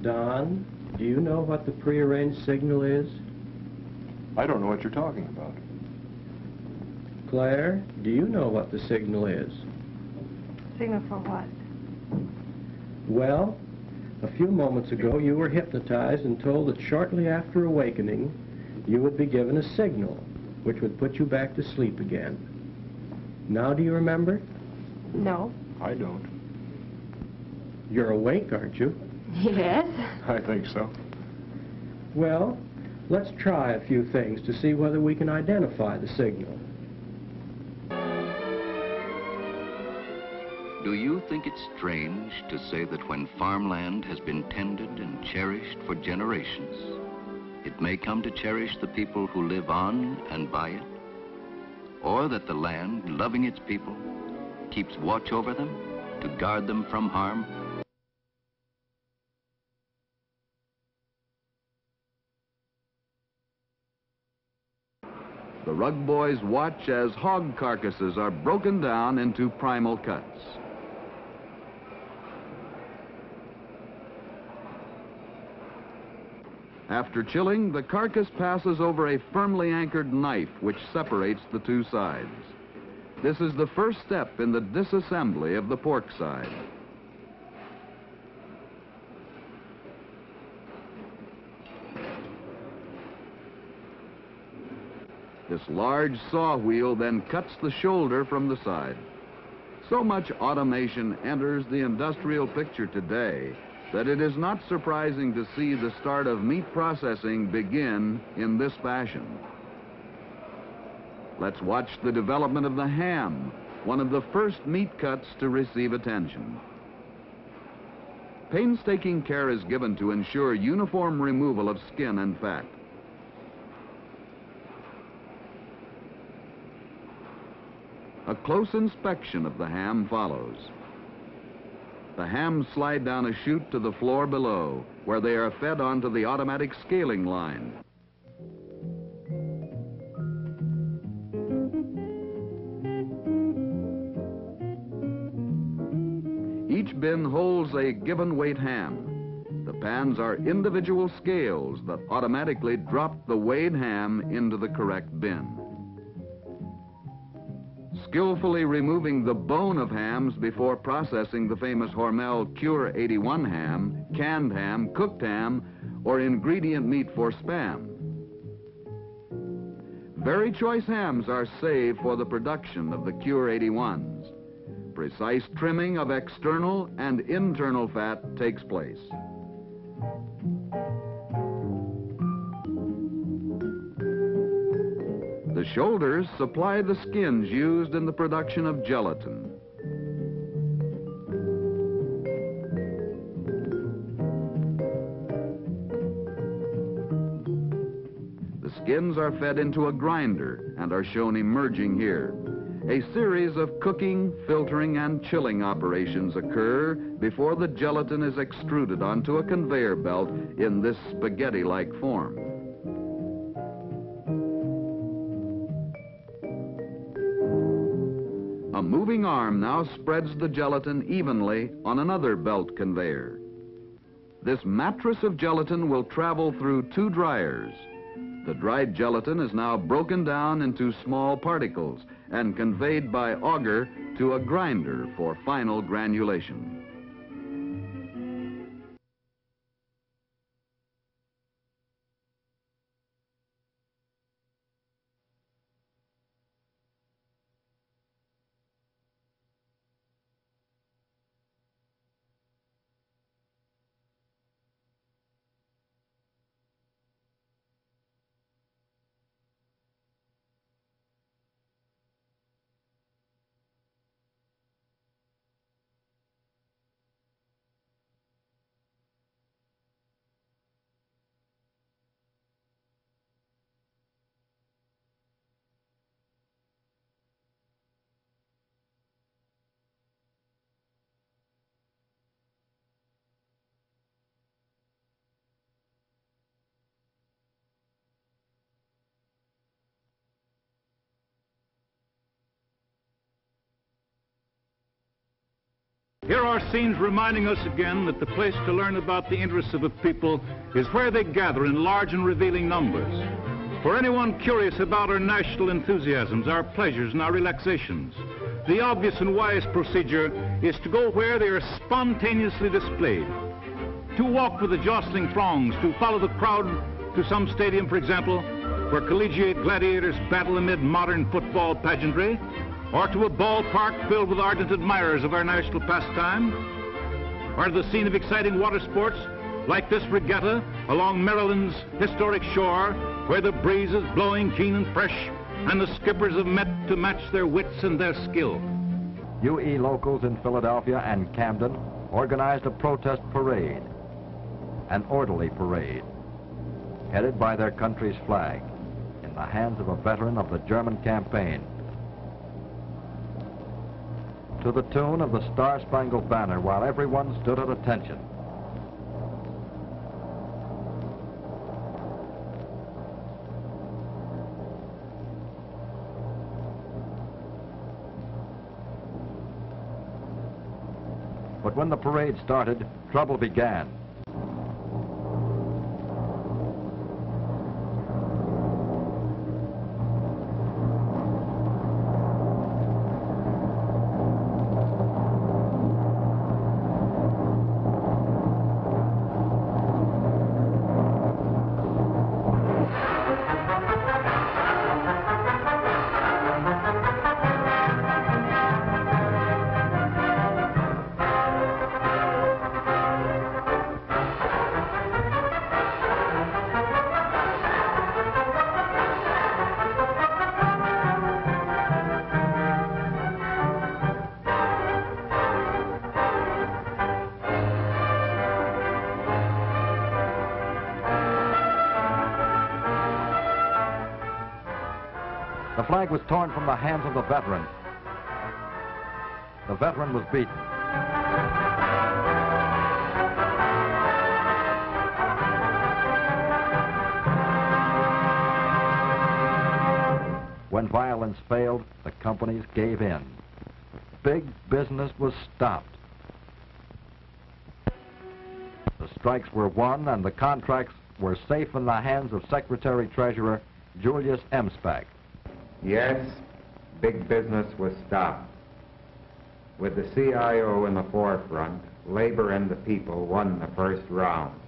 Don, do you know what the prearranged signal is? I don't know what you're talking about. Claire, do you know what the signal is? Signal for what? Well, a few moments ago you were hypnotized and told that shortly after awakening you would be given a signal which would put you back to sleep again. Now do you remember? No. I don't. You're awake, aren't you? Yes. I think so. Well, let's try a few things to see whether we can identify the signal. Do you think it's strange to say that when farmland has been tended and cherished for generations, it may come to cherish the people who live on and by it? Or that the land, loving its people, keeps watch over them to guard them from harm? The Rug Boys watch as hog carcasses are broken down into primal cuts. After chilling, the carcass passes over a firmly anchored knife which separates the two sides. This is the first step in the disassembly of the pork side. This large saw wheel then cuts the shoulder from the side. So much automation enters the industrial picture today that it is not surprising to see the start of meat processing begin in this fashion. Let's watch the development of the ham, one of the first meat cuts to receive attention. Painstaking care is given to ensure uniform removal of skin and fat. A close inspection of the ham follows. The hams slide down a chute to the floor below, where they are fed onto the automatic scaling line. Each bin holds a given weight ham. The pans are individual scales that automatically drop the weighed ham into the correct bin. Skillfully removing the bone of hams before processing the famous Hormel Cure 81 ham, canned ham, cooked ham, or ingredient meat for Spam. Very choice hams are saved for the production of the Cure 81s. Precise trimming of external and internal fat takes place. The shoulders supply the skins used in the production of gelatin. The skins are fed into a grinder and are shown emerging here. A series of cooking, filtering, and chilling operations occur before the gelatin is extruded onto a conveyor belt in this spaghetti-like form. A moving arm now spreads the gelatin evenly on another belt conveyor. This mattress of gelatin will travel through two dryers. The dried gelatin is now broken down into small particles and conveyed by auger to a grinder for final granulation. Here are scenes reminding us again that the place to learn about the interests of a people is where they gather in large and revealing numbers. For anyone curious about our national enthusiasms, our pleasures and our relaxations, the obvious and wise procedure is to go where they are spontaneously displayed. To walk with the jostling throngs, to follow the crowd to some stadium, for example, where collegiate gladiators battle amid modern football pageantry, or to a ballpark filled with ardent admirers of our national pastime, or to the scene of exciting water sports like this regatta along Maryland's historic shore, where the breeze is blowing keen and fresh and the skippers have met to match their wits and their skill. UE locals in Philadelphia and Camden organized a protest parade, an orderly parade, headed by their country's flag, in the hands of a veteran of the German campaign, to the tune of the Star-Spangled Banner, while everyone stood at attention. But when the parade started, trouble began. The flag was torn from the hands of the veteran. The veteran was beaten. When violence failed, the companies gave in. Big business was stopped. The strikes were won and the contracts were safe in the hands of Secretary-Treasurer Julius Emspach. Yes, big business was stopped. With the CIO in the forefront, labor and the people won the first round.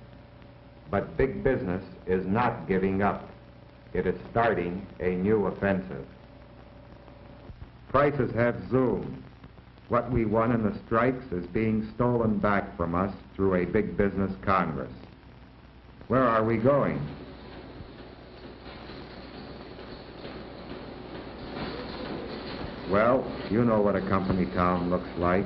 But big business is not giving up. It is starting a new offensive. Prices have zoomed. What we won in the strikes is being stolen back from us through a big business Congress. Where are we going? Well, you know what a company town looks like.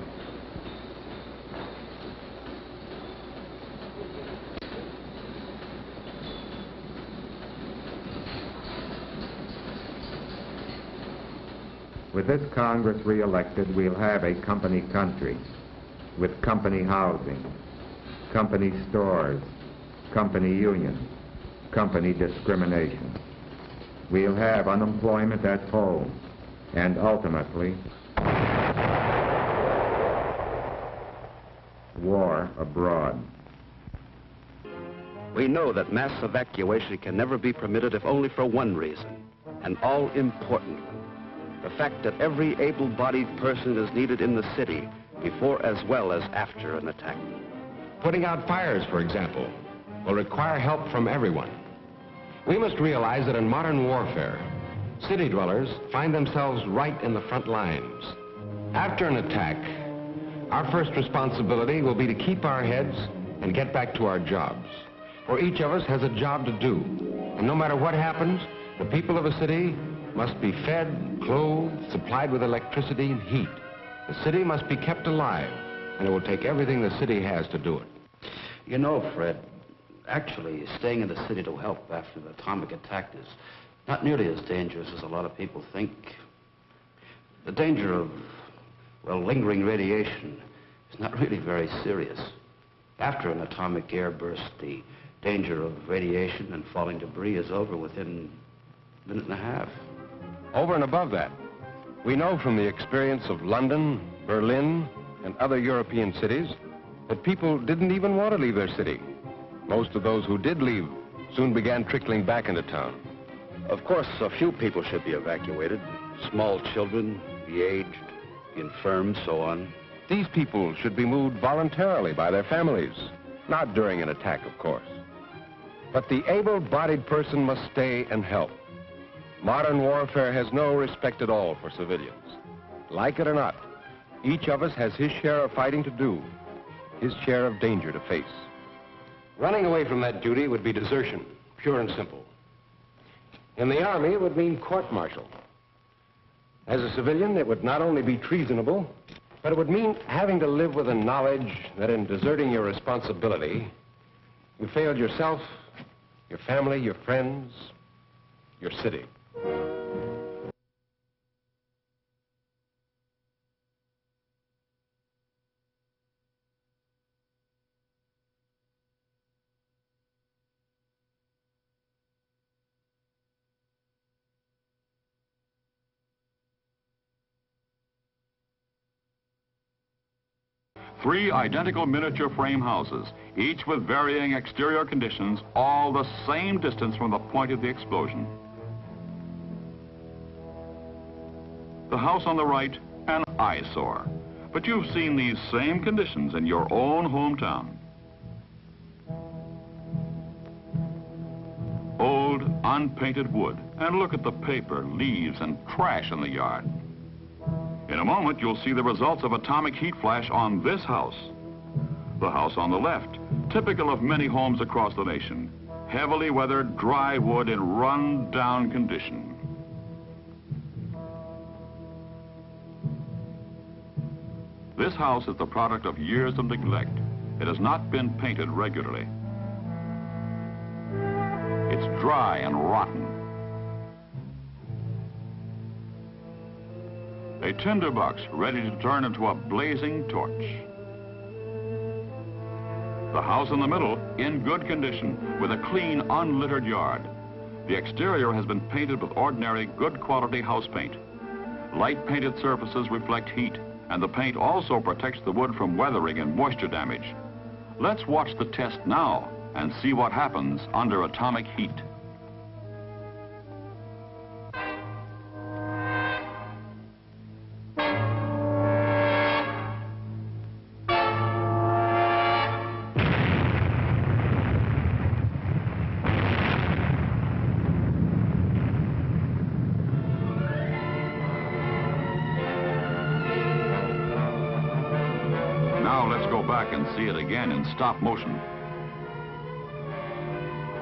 With this Congress re-elected, we'll have a company country with company housing, company stores, company unions, company discrimination. We'll have unemployment at home, and ultimately, war abroad. We know that mass evacuation can never be permitted if only for one reason, an all-important one. The fact that every able-bodied person is needed in the city before as well as after an attack. Putting out fires, for example, will require help from everyone. We must realize that in modern warfare, city dwellers find themselves right in the front lines. After an attack, our first responsibility will be to keep our heads and get back to our jobs. For each of us has a job to do. And no matter what happens, the people of a city must be fed, clothed, supplied with electricity and heat. The city must be kept alive, and it will take everything the city has to do it. You know, Fred, actually staying in the city to help after the atomic attack is not nearly as dangerous as a lot of people think. The danger of, well, lingering radiation is not really very serious. After an atomic airburst, the danger of radiation and falling debris is over within a minute and a half. Over and above that, we know from the experience of London, Berlin, and other European cities that people didn't even want to leave their city. Most of those who did leave soon began trickling back into town. Of course, a few people should be evacuated. Small children, the aged, the infirm, so on. These people should be moved voluntarily by their families, not during an attack, of course. But the able-bodied person must stay and help. Modern warfare has no respect at all for civilians. Like it or not, each of us has his share of fighting to do, his share of danger to face. Running away from that duty would be desertion, pure and simple. In the Army, it would mean court-martial. As a civilian, it would not only be treasonable, but it would mean having to live with the knowledge that in deserting your responsibility, you failed yourself, your family, your friends, your city. Three identical miniature frame houses, each with varying exterior conditions, all the same distance from the point of the explosion. The house on the right, an eyesore. But you've seen these same conditions in your own hometown. Old, unpainted wood, and look at the paper, leaves, and trash in the yard. In a moment, you'll see the results of atomic heat flash on this house. The house on the left, typical of many homes across the nation. Heavily weathered, dry wood in run-down condition. This house is the product of years of neglect. It has not been painted regularly. It's dry and rotten. A tinderbox ready to turn into a blazing torch. The house in the middle, in good condition, with a clean, unlittered yard. The exterior has been painted with ordinary, good quality house paint. Light painted surfaces reflect heat, and the paint also protects the wood from weathering and moisture damage. Let's watch the test now and see what happens under atomic heat. And see it again in stop motion.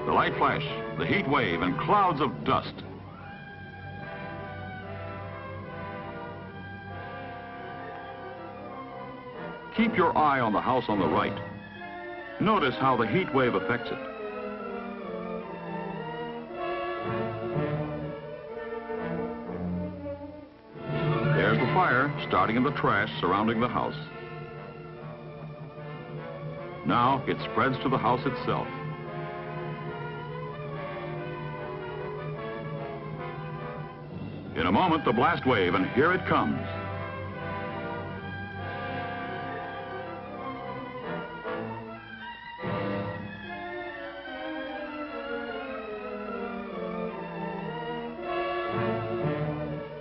The light flash, the heat wave, and clouds of dust. Keep your eye on the house on the right. Notice how the heat wave affects it. There's the fire starting in the trash surrounding the house. Now it spreads to the house itself. In a moment, the blast wave, and here it comes.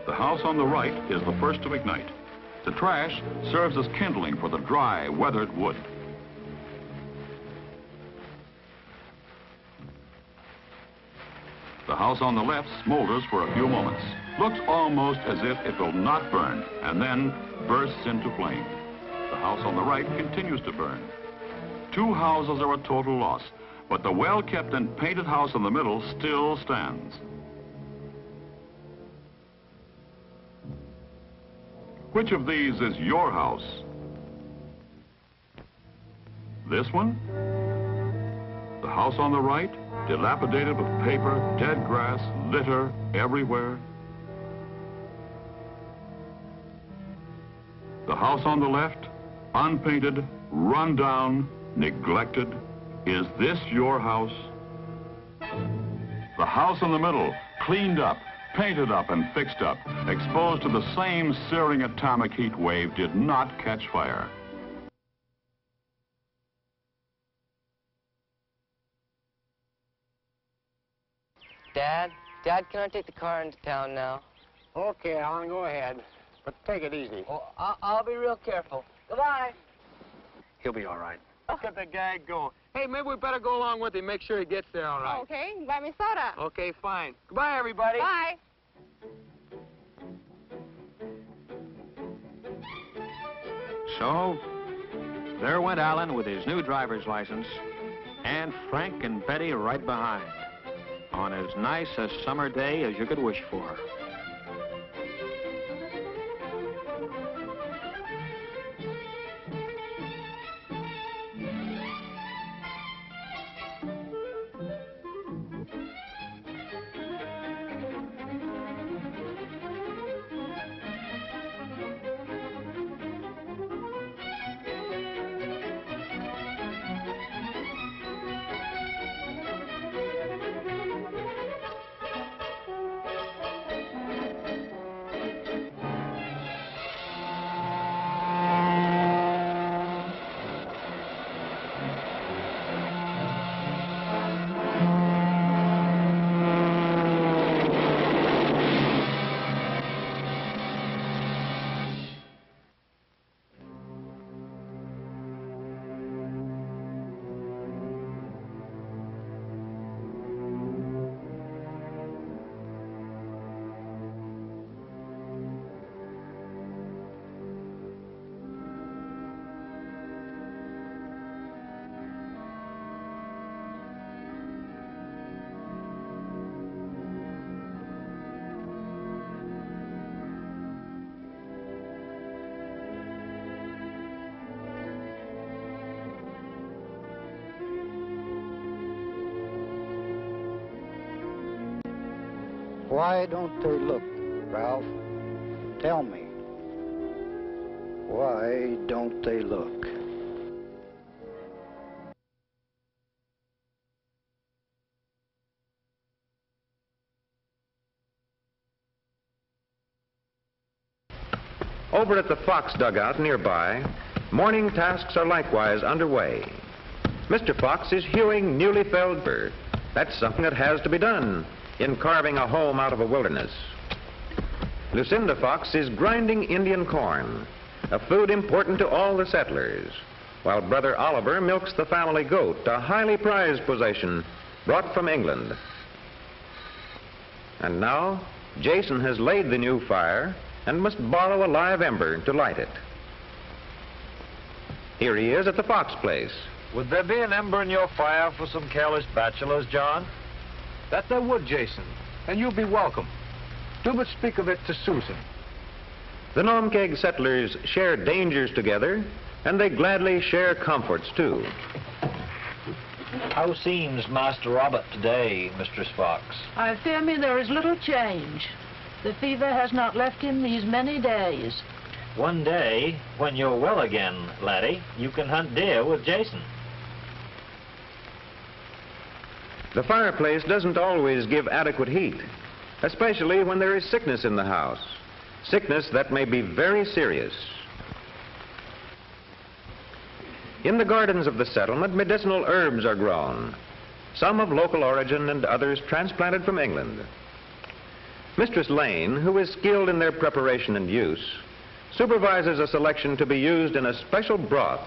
The house on the right is the first to ignite. The trash serves as kindling for the dry, weathered wood. The house on the left smolders for a few moments, looks almost as if it will not burn, and then bursts into flame. The house on the right continues to burn. Two houses are a total loss, but the well-kept and painted house in the middle still stands. Which of these is your house? This one? The house on the right? Dilapidated with paper, dead grass, litter everywhere. The house on the left, unpainted, run down, neglected. Is this your house? The house in the middle, cleaned up, painted up and fixed up, exposed to the same searing atomic heat wave, did not catch fire. Dad, can I take the car into town now? Okay, Alan, go ahead. But take it easy. Oh, I'll be real careful. Goodbye. He'll be all right. Look at the guy go. Hey, maybe we better go along with him, make sure he gets there all right. Okay, buy me soda. Okay, fine. Goodbye, everybody. Bye. So, there went Alan with his new driver's license, and Frank and Betty right behind, on as nice a summer day as you could wish for. Why don't they look, Ralph? Tell me. Why don't they look? Over at the Fox dugout nearby, morning tasks are likewise underway. Mr. Fox is hewing newly felled fir. That's something that has to be done in carving a home out of a wilderness. Lucinda Fox is grinding Indian corn, a food important to all the settlers, while Brother Oliver milks the family goat, a highly prized possession brought from England. And now, Jason has laid the new fire and must borrow a live ember to light it. Here he is at the Fox place. Would there be an ember in your fire for some careless bachelors, John? That there would, Jason, and you'll be welcome. Do but speak of it to Susan. The Nomkeg settlers share dangers together, and they gladly share comforts, too. How seems Master Robert today, Mistress Fox? I fear me there is little change. The fever has not left him these many days. One day, when you're well again, laddie, you can hunt deer with Jason. The fireplace doesn't always give adequate heat, especially when there is sickness in the house. Sickness that may be very serious. In the gardens of the settlement, medicinal herbs are grown, some of local origin and others transplanted from England. Mistress Lane, who is skilled in their preparation and use, supervises a selection to be used in a special broth.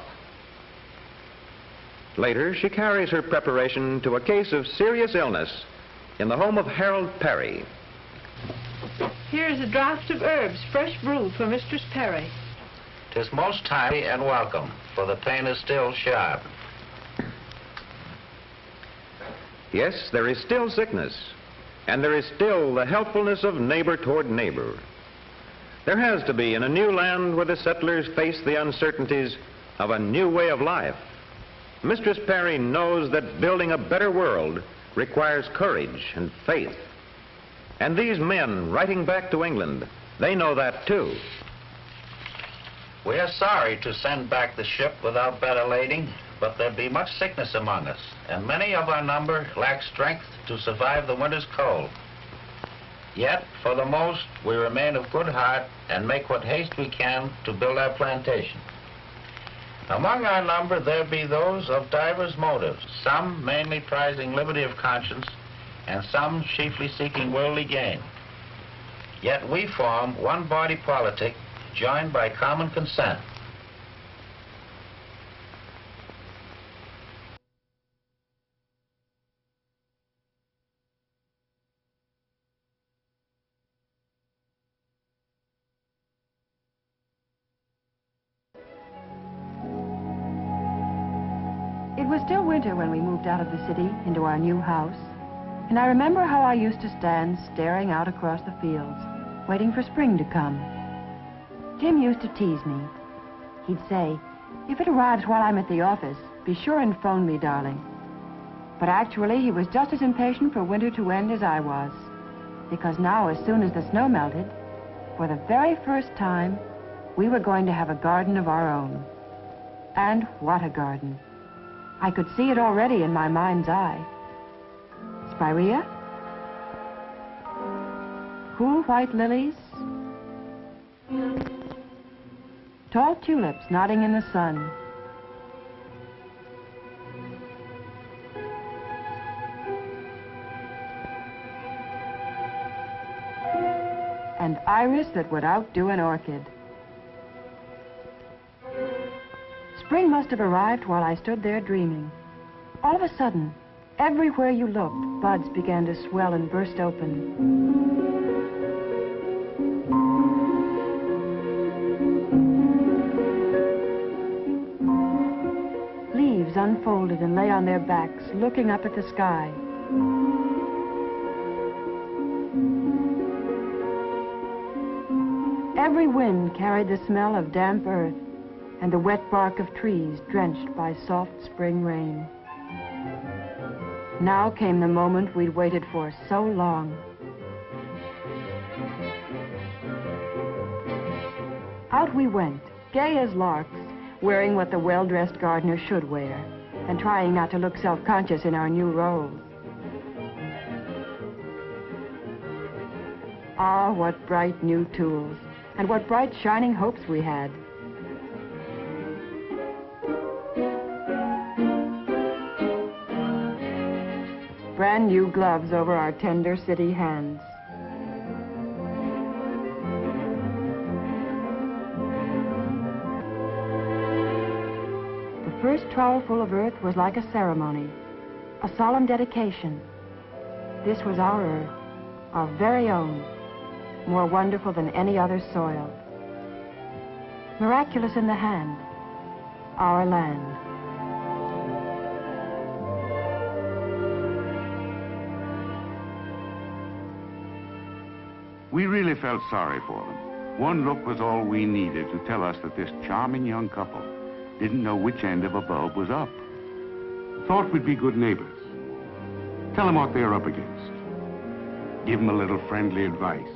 Later, she carries her preparation to a case of serious illness in the home of Harold Perry. Here is a draught of herbs, fresh brewed for Mistress Perry. 'Tis most timely and welcome, for the pain is still sharp. Yes, there is still sickness, and there is still the helpfulness of neighbor toward neighbor. There has to be in a new land where the settlers face the uncertainties of a new way of life. Mistress Perry knows that building a better world requires courage and faith. And these men writing back to England, they know that too. We are sorry to send back the ship without better lading, but there be much sickness among us, and many of our number lack strength to survive the winter's cold. Yet, for the most, we remain of good heart and make what haste we can to build our plantation. Among our number there be those of divers motives, some mainly prizing liberty of conscience, and some chiefly seeking worldly gain. Yet we form one body politic, joined by common consent. It was still winter when we moved out of the city into our new house, and I remember how I used to stand staring out across the fields, waiting for spring to come. Jim used to tease me. He'd say, "If it arrives while I'm at the office, be sure and phone me, darling." But actually, he was just as impatient for winter to end as I was, because now, as soon as the snow melted, for the very first time, we were going to have a garden of our own. And what a garden! I could see it already in my mind's eye. Spirea? Cool white lilies? Tall tulips nodding in the sun. And iris that would outdo an orchid. Spring must have arrived while I stood there dreaming. All of a sudden, everywhere you looked, buds began to swell and burst open. Leaves unfolded and lay on their backs, looking up at the sky. Every wind carried the smell of damp earth and the wet bark of trees drenched by soft spring rain. Now came the moment we'd waited for so long. Out we went, gay as larks, wearing what the well-dressed gardener should wear, and trying not to look self-conscious in our new roles. Ah, what bright new tools, and what bright shining hopes we had. Brand new gloves over our tender city hands. The first trowelful of earth was like a ceremony, a solemn dedication. This was our earth, our very own, more wonderful than any other soil. Miraculous in the hand, our land. We really felt sorry for them. One look was all we needed to tell us that this charming young couple didn't know which end of a bulb was up. Thought we'd be good neighbors. Tell them what they're up against. Give them a little friendly advice.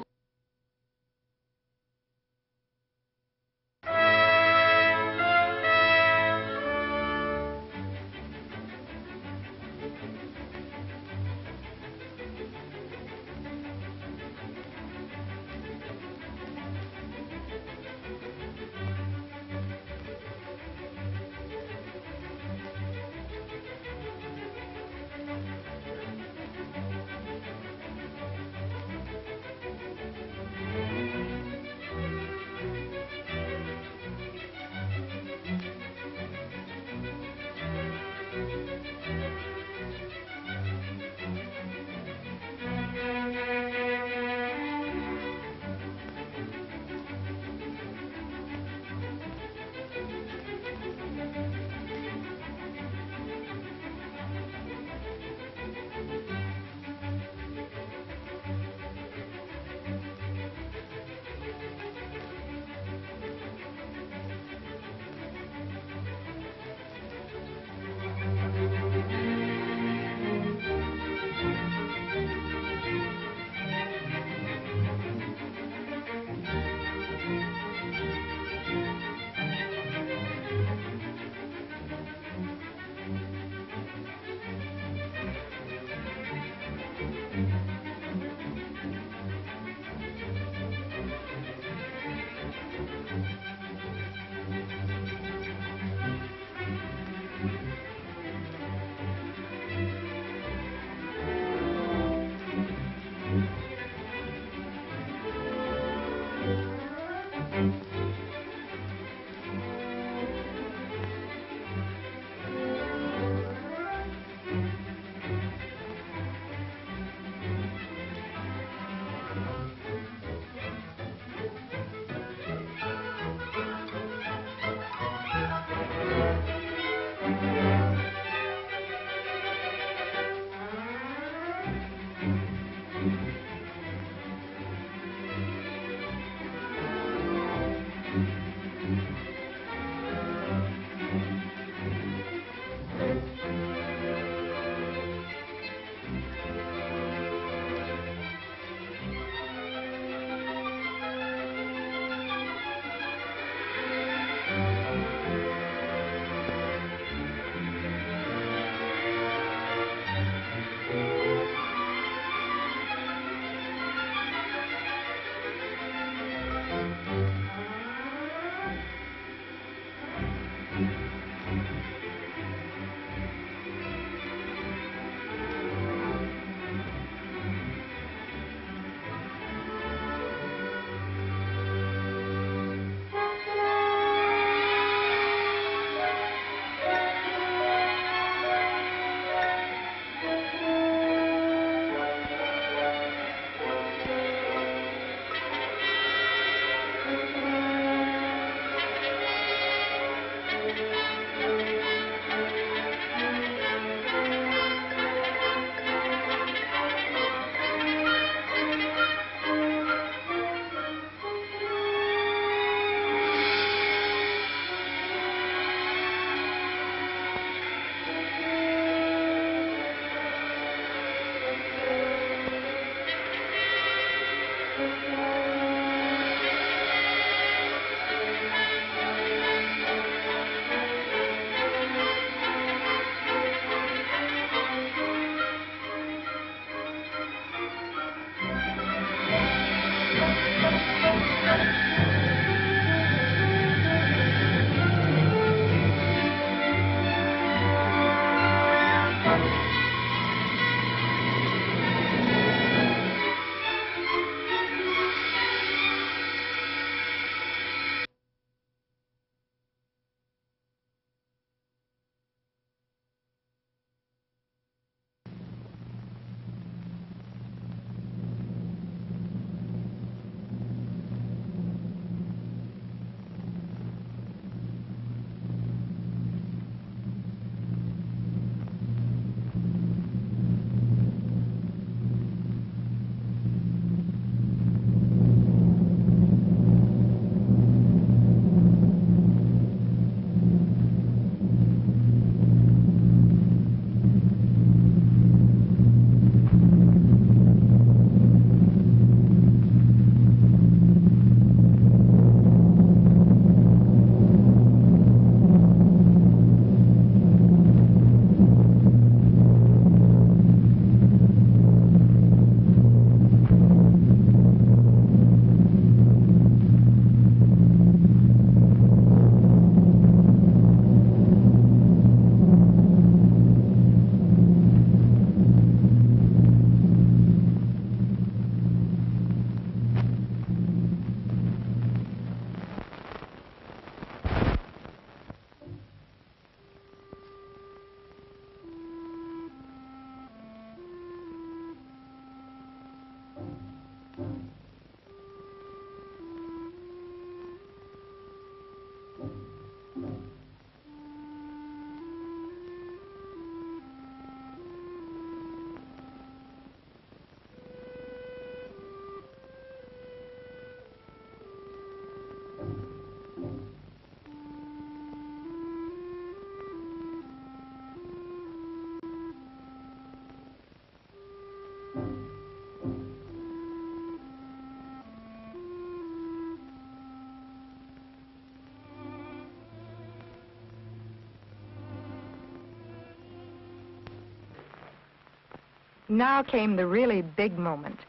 Now came the really big moment.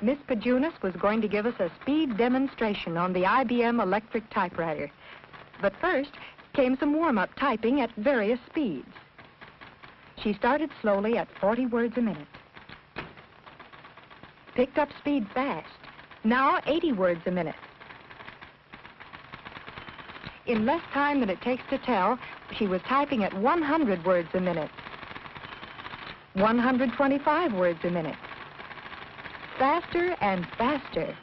Miss Pajunas was going to give us a speed demonstration on the IBM electric typewriter. But first came some warm-up typing at various speeds. She started slowly at 40 words a minute. Picked up speed fast. Now 80 words a minute. In less time than it takes to tell, she was typing at 100 words a minute. 125 words a minute. Faster and faster.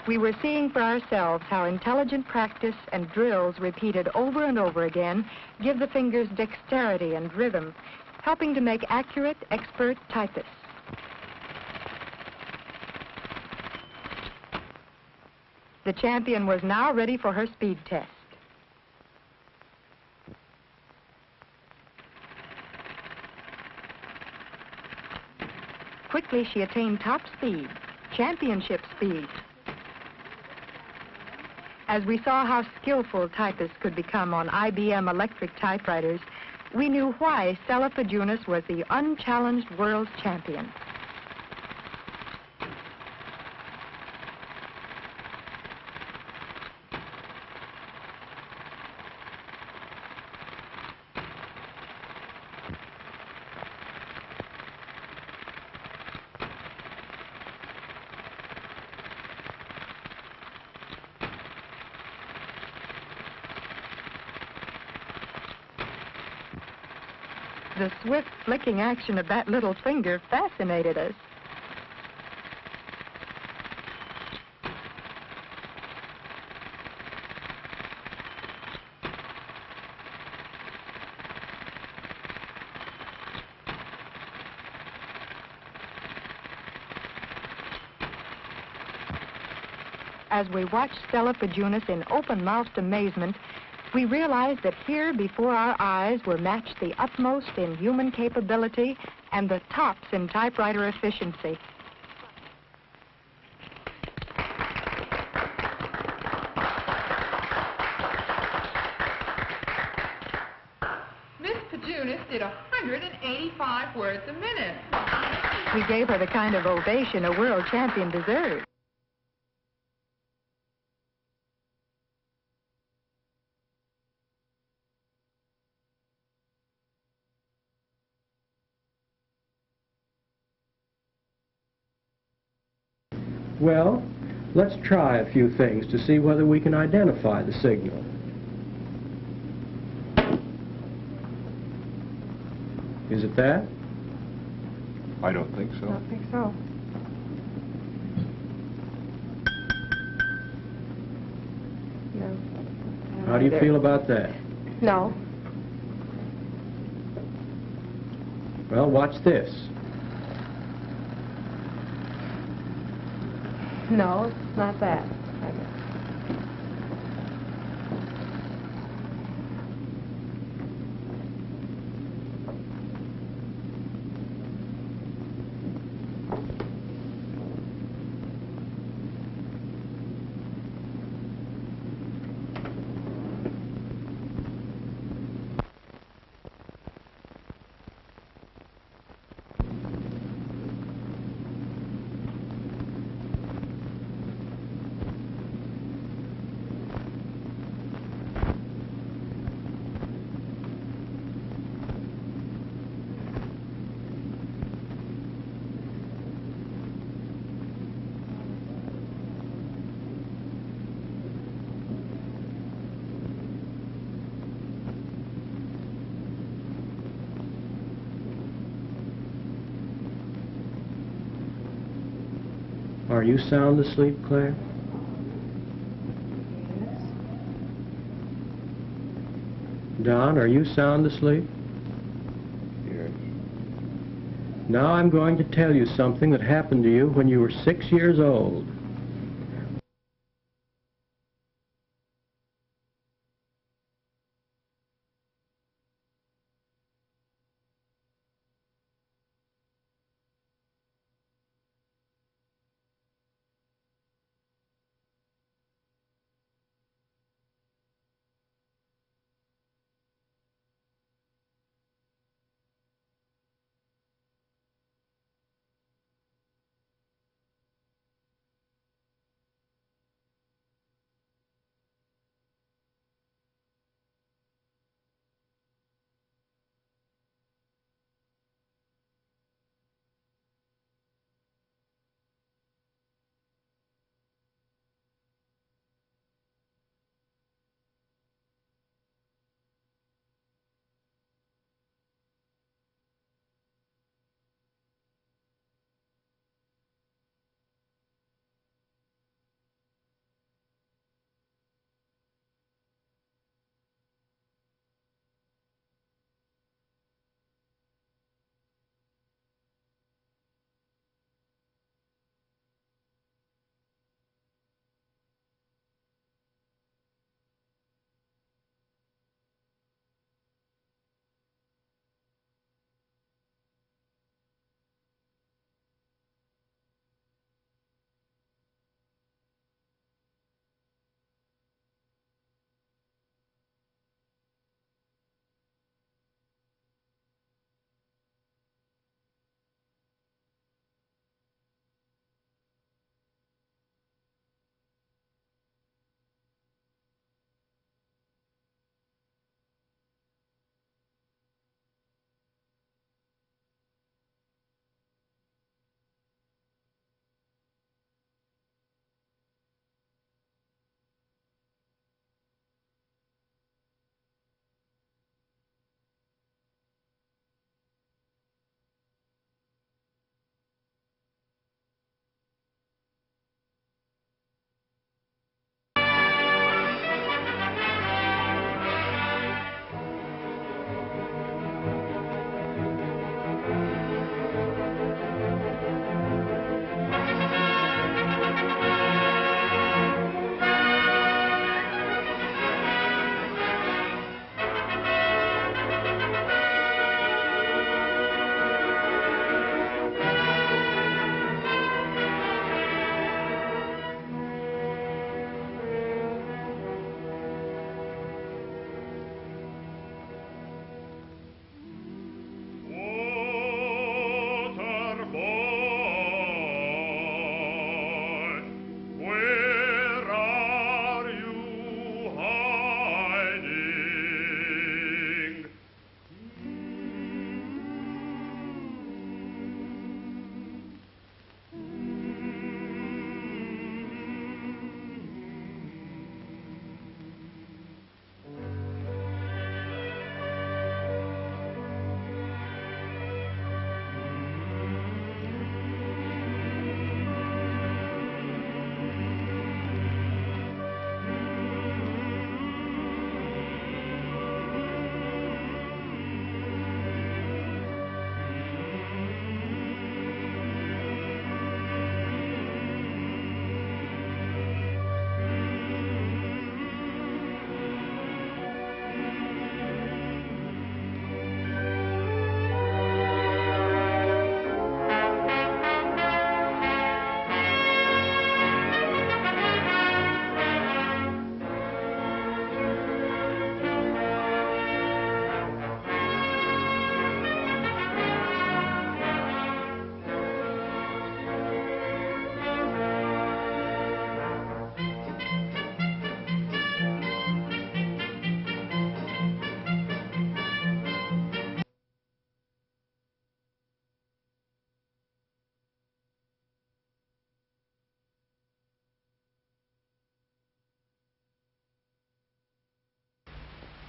We were seeing for ourselves how intelligent practice and drills repeated over and over again give the fingers dexterity and rhythm, helping to make accurate, expert typists. The champion was now ready for her speed test. Quickly, she attained top speed, championship speed. As we saw how skillful typists could become on IBM electric typewriters, we knew why Stella Pajunas was the unchallenged world champion. The swift flicking action of that little finger fascinated us. As we watched Stella Pajunas in open-mouthed amazement, we realized that here before our eyes were matched the utmost in human capability and the tops in typewriter efficiency. Miss Pajunas did 185 words a minute. We gave her the kind of ovation a world champion deserves. Well, let's try a few things to see whether we can identify the signal. Is it that? I don't think so. I don't think so. No. How do you feel about that? No. Well, watch this. No, it's not that. Are you sound asleep, Claire? Don, are you sound asleep? Yes. Now I'm going to tell you something that happened to you when you were 6 years old.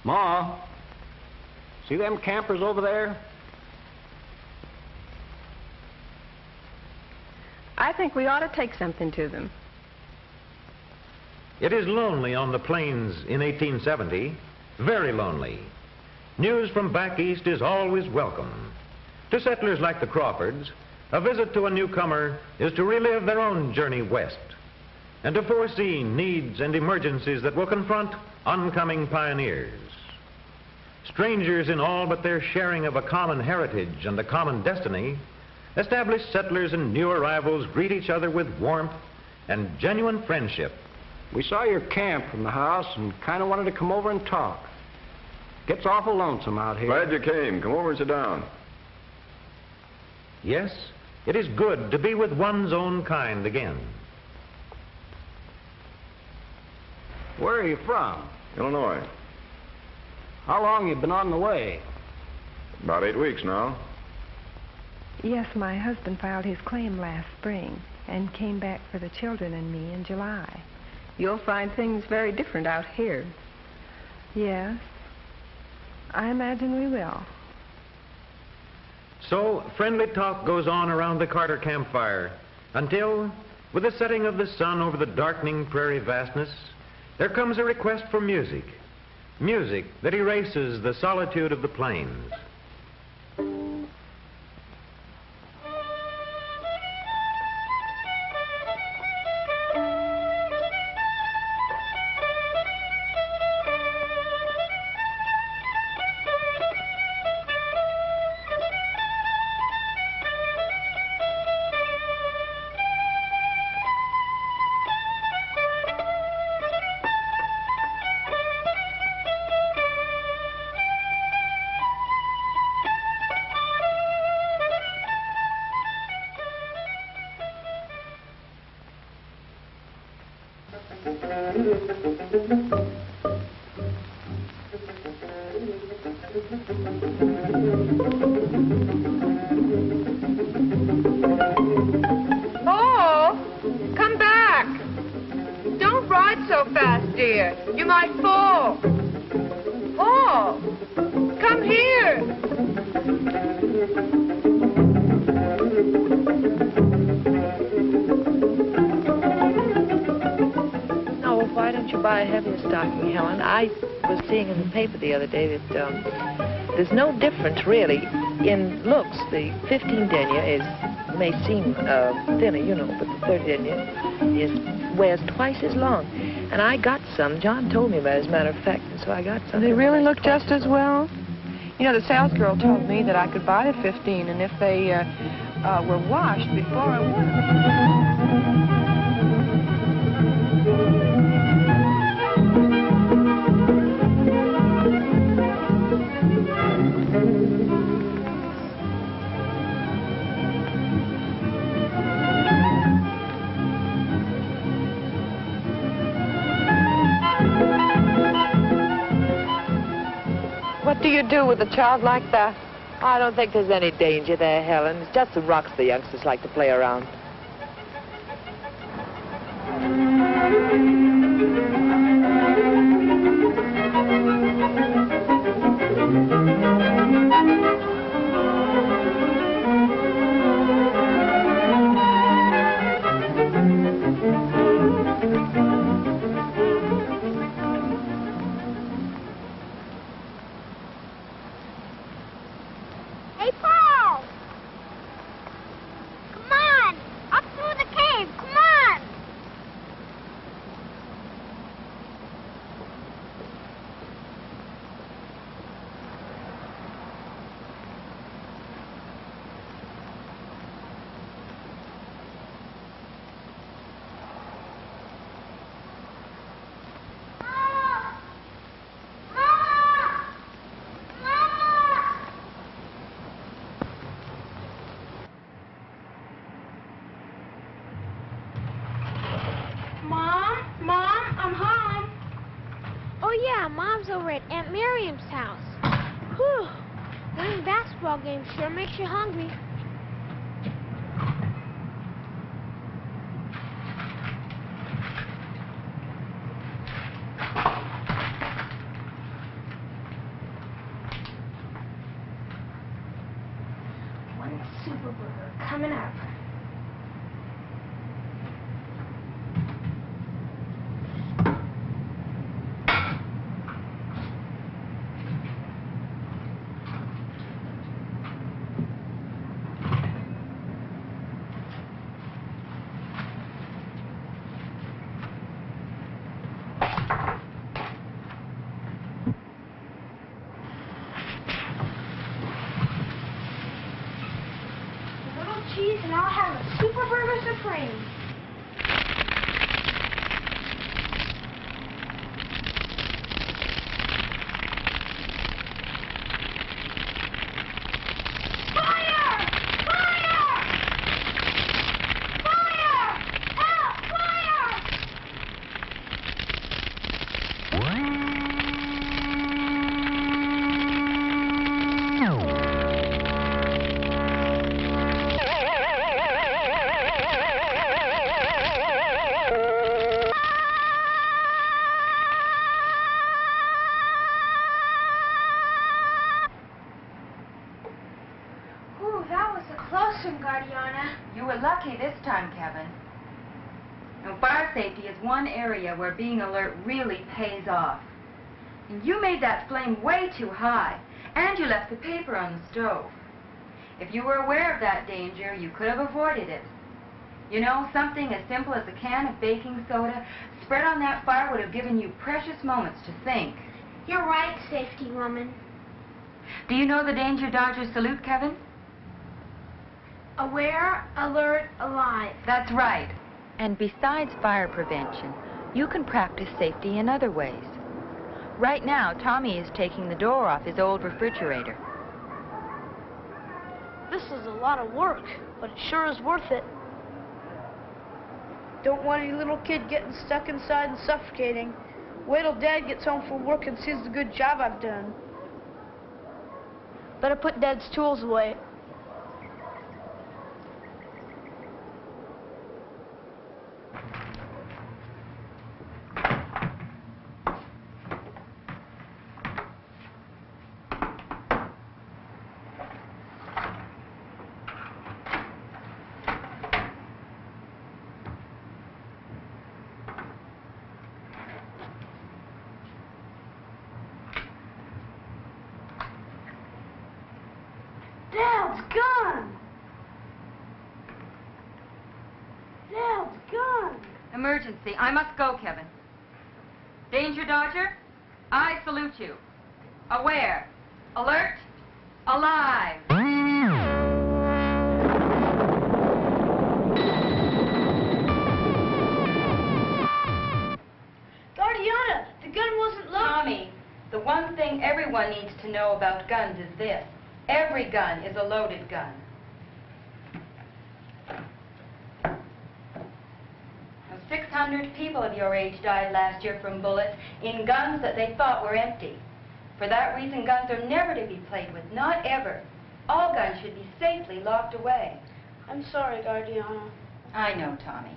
Ma, see them campers over there? I think we ought to take something to them. It is lonely on the plains in 1870, very lonely. News from back east is always welcome. To settlers like the Crawfords, a visit to a newcomer is to relive their own journey west and to foresee needs and emergencies that will confront oncoming pioneers. Strangers in all but their sharing of a common heritage and a common destiny, established settlers and new arrivals greet each other with warmth and genuine friendship. We saw your camp from the house and kind of wanted to come over and talk. Gets awful lonesome out here. Glad you came. Come over and sit down. Yes, it is good to be with one's own kind again. Where are you from? Illinois. How long you been on the way? About 8 weeks now. Yes, my husband filed his claim last spring and came back for the children and me in July. You'll find things very different out here. Yes, I imagine we will. So friendly talk goes on around the Carter campfire until, with the setting of the sun over the darkening prairie vastness, there comes a request for music. Music that erases the solitude of the plains. Paul, come back. Don't ride so fast, dear. You might fall. Paul, come here. No, why don't you buy a heavier stocking, Helen? I was seeing in the paper the other day that there's no difference, really, in looks. The 15 denier may seem thinner, you know, but the 30 denier wears twice as long. And I got some. John told me about it, as a matter of fact, and so I got some. They really look just as well? You know, the sales girl told me that I could buy the 15, and if they were washed before I wore them. What do you do with a child like that? I don't think there's any danger there, Helen. It's just the rocks the youngsters like to play around. Hey, Paul! Come on! Up through the cave! Come on! Mom, I'm home. Oh, yeah, Mom's over at Aunt Miriam's house. Whew. Winning basketball game sure makes you hungry. super burger coming up. Cheese and I'll have a super burger supreme. Fire! Fire! Fire! Help! Fire! Ooh, that was a close one, Guardiana. You were lucky this time, Kevin. Now, fire safety is one area where being alert really pays off. And you made that flame way too high, and you left the paper on the stove. If you were aware of that danger, you could have avoided it. You know, something as simple as a can of baking soda spread on that fire would have given you precious moments to think. You're right, safety woman. Do you know the danger dodger salute, Kevin? Aware, alert, alive. That's right. And besides fire prevention, you can practice safety in other ways. Right now, Tommy is taking the door off his old refrigerator. This is a lot of work, but it sure is worth it. Don't want any little kid getting stuck inside and suffocating. Wait till Dad gets home from work and sees the good job I've done. Better put Dad's tools away. Dad's gun! Dad's gun! Emergency. I must go, Kevin. Danger dodger, I salute you. Aware, alert, alive. Guardiana, the gun wasn't loaded. Tommy, the one thing everyone needs to know about guns is this. Every gun is a loaded gun. Now, 600 people of your age died last year from bullets in guns that they thought were empty. For that reason, guns are never to be played with, not ever. All guns should be safely locked away. I'm sorry, Guardiana. I know, Tommy.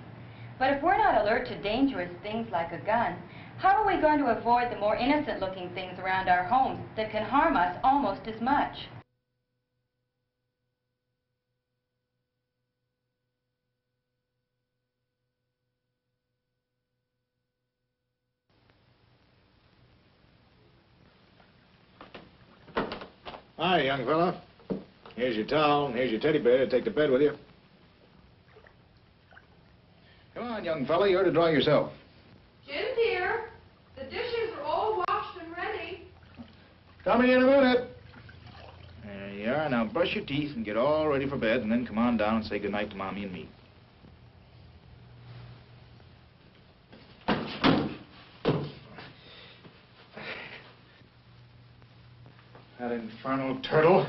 But if we're not alert to dangerous things like a gun, how are we going to avoid the more innocent-looking things around our homes that can harm us almost as much? Hi, young fella. Here's your towel, and here's your teddy bear to take to bed with you. Come on, young fella, you're to dry yourself. Jim, dear, the dishes are all washed and ready. Coming in a minute. There you are. Now brush your teeth and get all ready for bed, and then come on down and say goodnight to Mommy and me. That infernal turtle.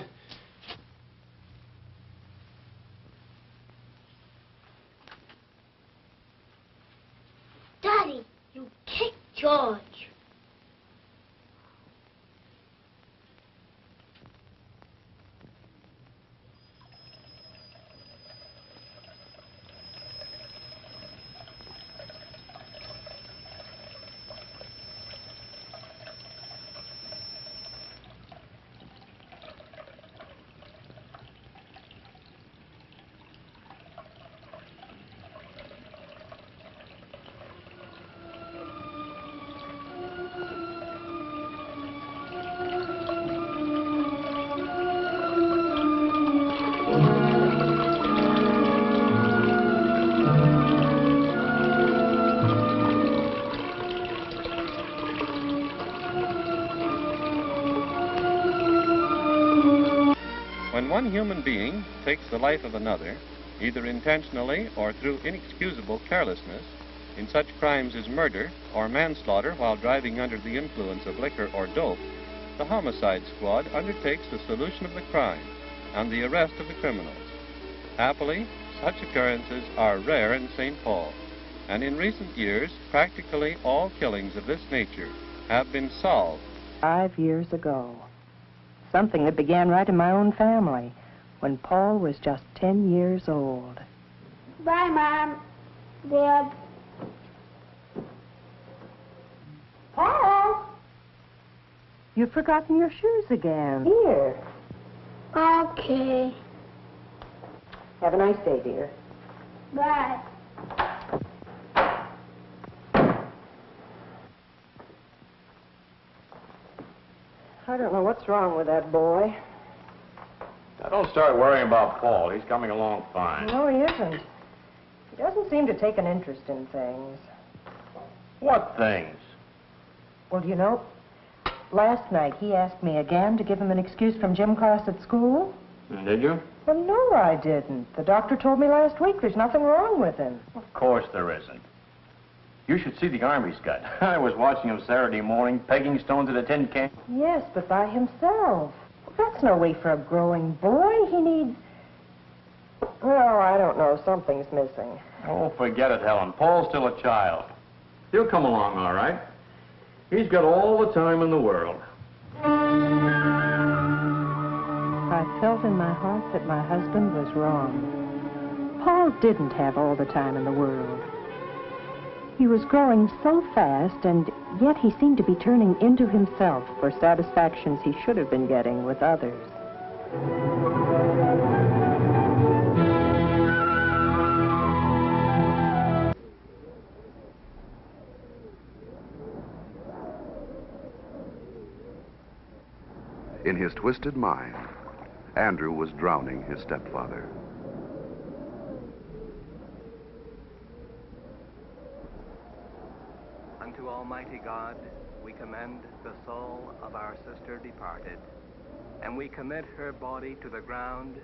Daddy, you kicked George. When one human being takes the life of another, either intentionally or through inexcusable carelessness, in such crimes as murder or manslaughter while driving under the influence of liquor or dope, the homicide squad undertakes the solution of the crime and the arrest of the criminals. Happily, such occurrences are rare in St. Paul, and in recent years, practically all killings of this nature have been solved. 5 years ago. Something that began right in my own family, when Paul was just 10 years old. Bye, Mom. Dad. Paul! You've forgotten your shoes again. Here. Okay. Have a nice day, dear. Bye. I don't know what's wrong with that boy. Now, don't start worrying about Paul. He's coming along fine. No, he isn't. He doesn't seem to take an interest in things. What things? Well, you know, last night he asked me again to give him an excuse from gym class at school. Did you? Well, no, I didn't. The doctor told me last week there's nothing wrong with him. Of course there isn't. You should see the arm he's got. I was watching him Saturday morning, pegging stones at a tin can. Yes, but by himself. That's no way for a growing boy. He needs... Well, I don't know. Something's missing. Oh, forget it, Helen. Paul's still a child. He'll come along all right. He's got all the time in the world. I felt in my heart that my husband was wrong. Paul didn't have all the time in the world. He was growing so fast, and yet he seemed to be turning into himself for satisfactions he should have been getting with others. In his twisted mind, Andrew was drowning his stepfather. Unto Almighty God we commend the soul of our sister departed, and we commit her body to the ground,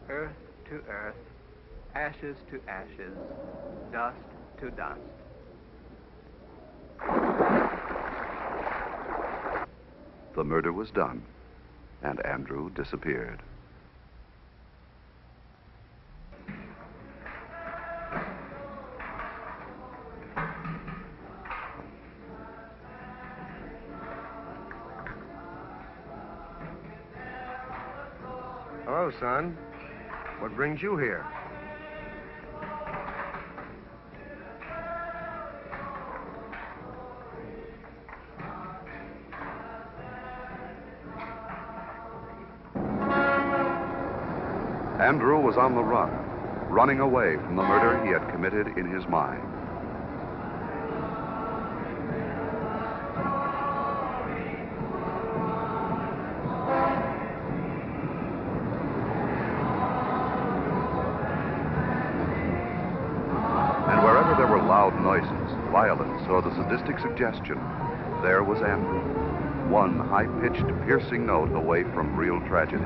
earth to earth, ashes to ashes, dust to dust. The murder was done, and Andrew disappeared. Hello, son. What brings you here? Andrew was on the run, running away from the murder he had committed in his mind. And wherever there were loud noises, violence, or the sadistic suggestion, there was Andrew, one high-pitched, piercing note away from real tragedy.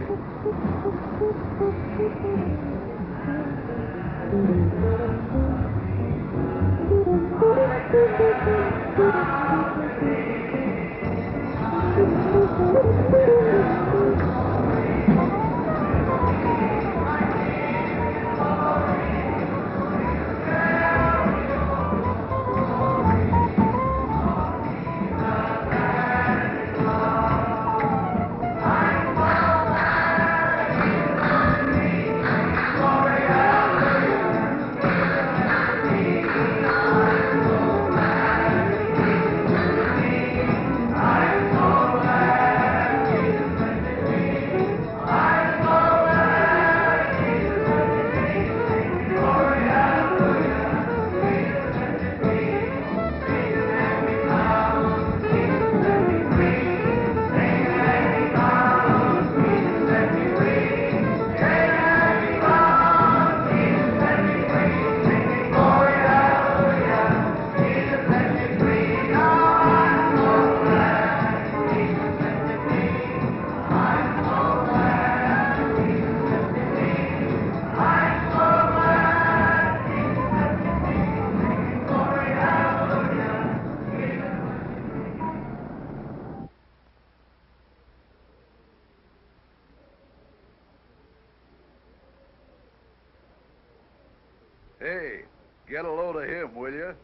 Hey, get a load of him, will you?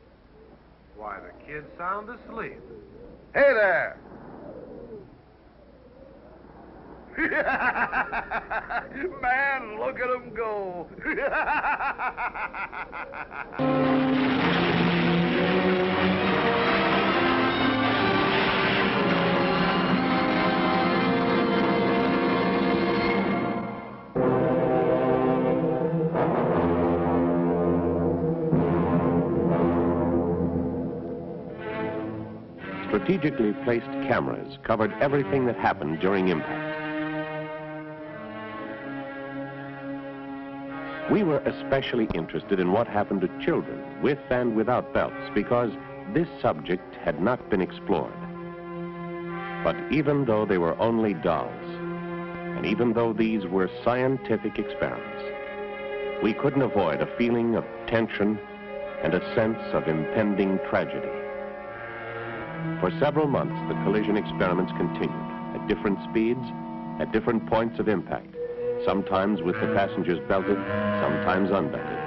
Why, the kid's sound asleep. Hey there! Man, look at him go! Strategically placed cameras covered everything that happened during impact. We were especially interested in what happened to children with and without belts because this subject had not been explored. But even though they were only dolls, and even though these were scientific experiments, we couldn't avoid a feeling of tension and a sense of impending tragedy. For several months, the collision experiments continued at different speeds, at different points of impact, sometimes with the passengers belted, sometimes unbelted.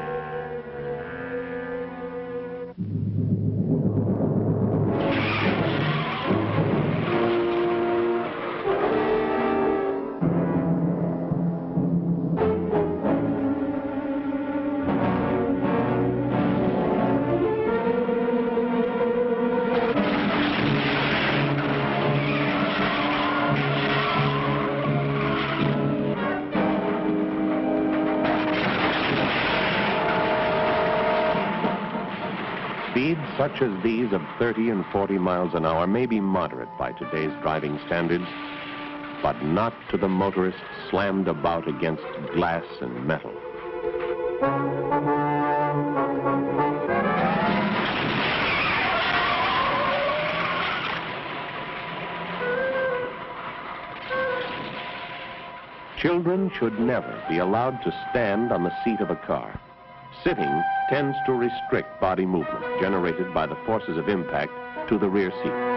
Speeds such as these of 30 and 40 miles an hour may be moderate by today's driving standards, but not to the motorist slammed about against glass and metal. Children should never be allowed to stand on the seat of a car. Sitting tends to restrict body movement generated by the forces of impact to the rear seat.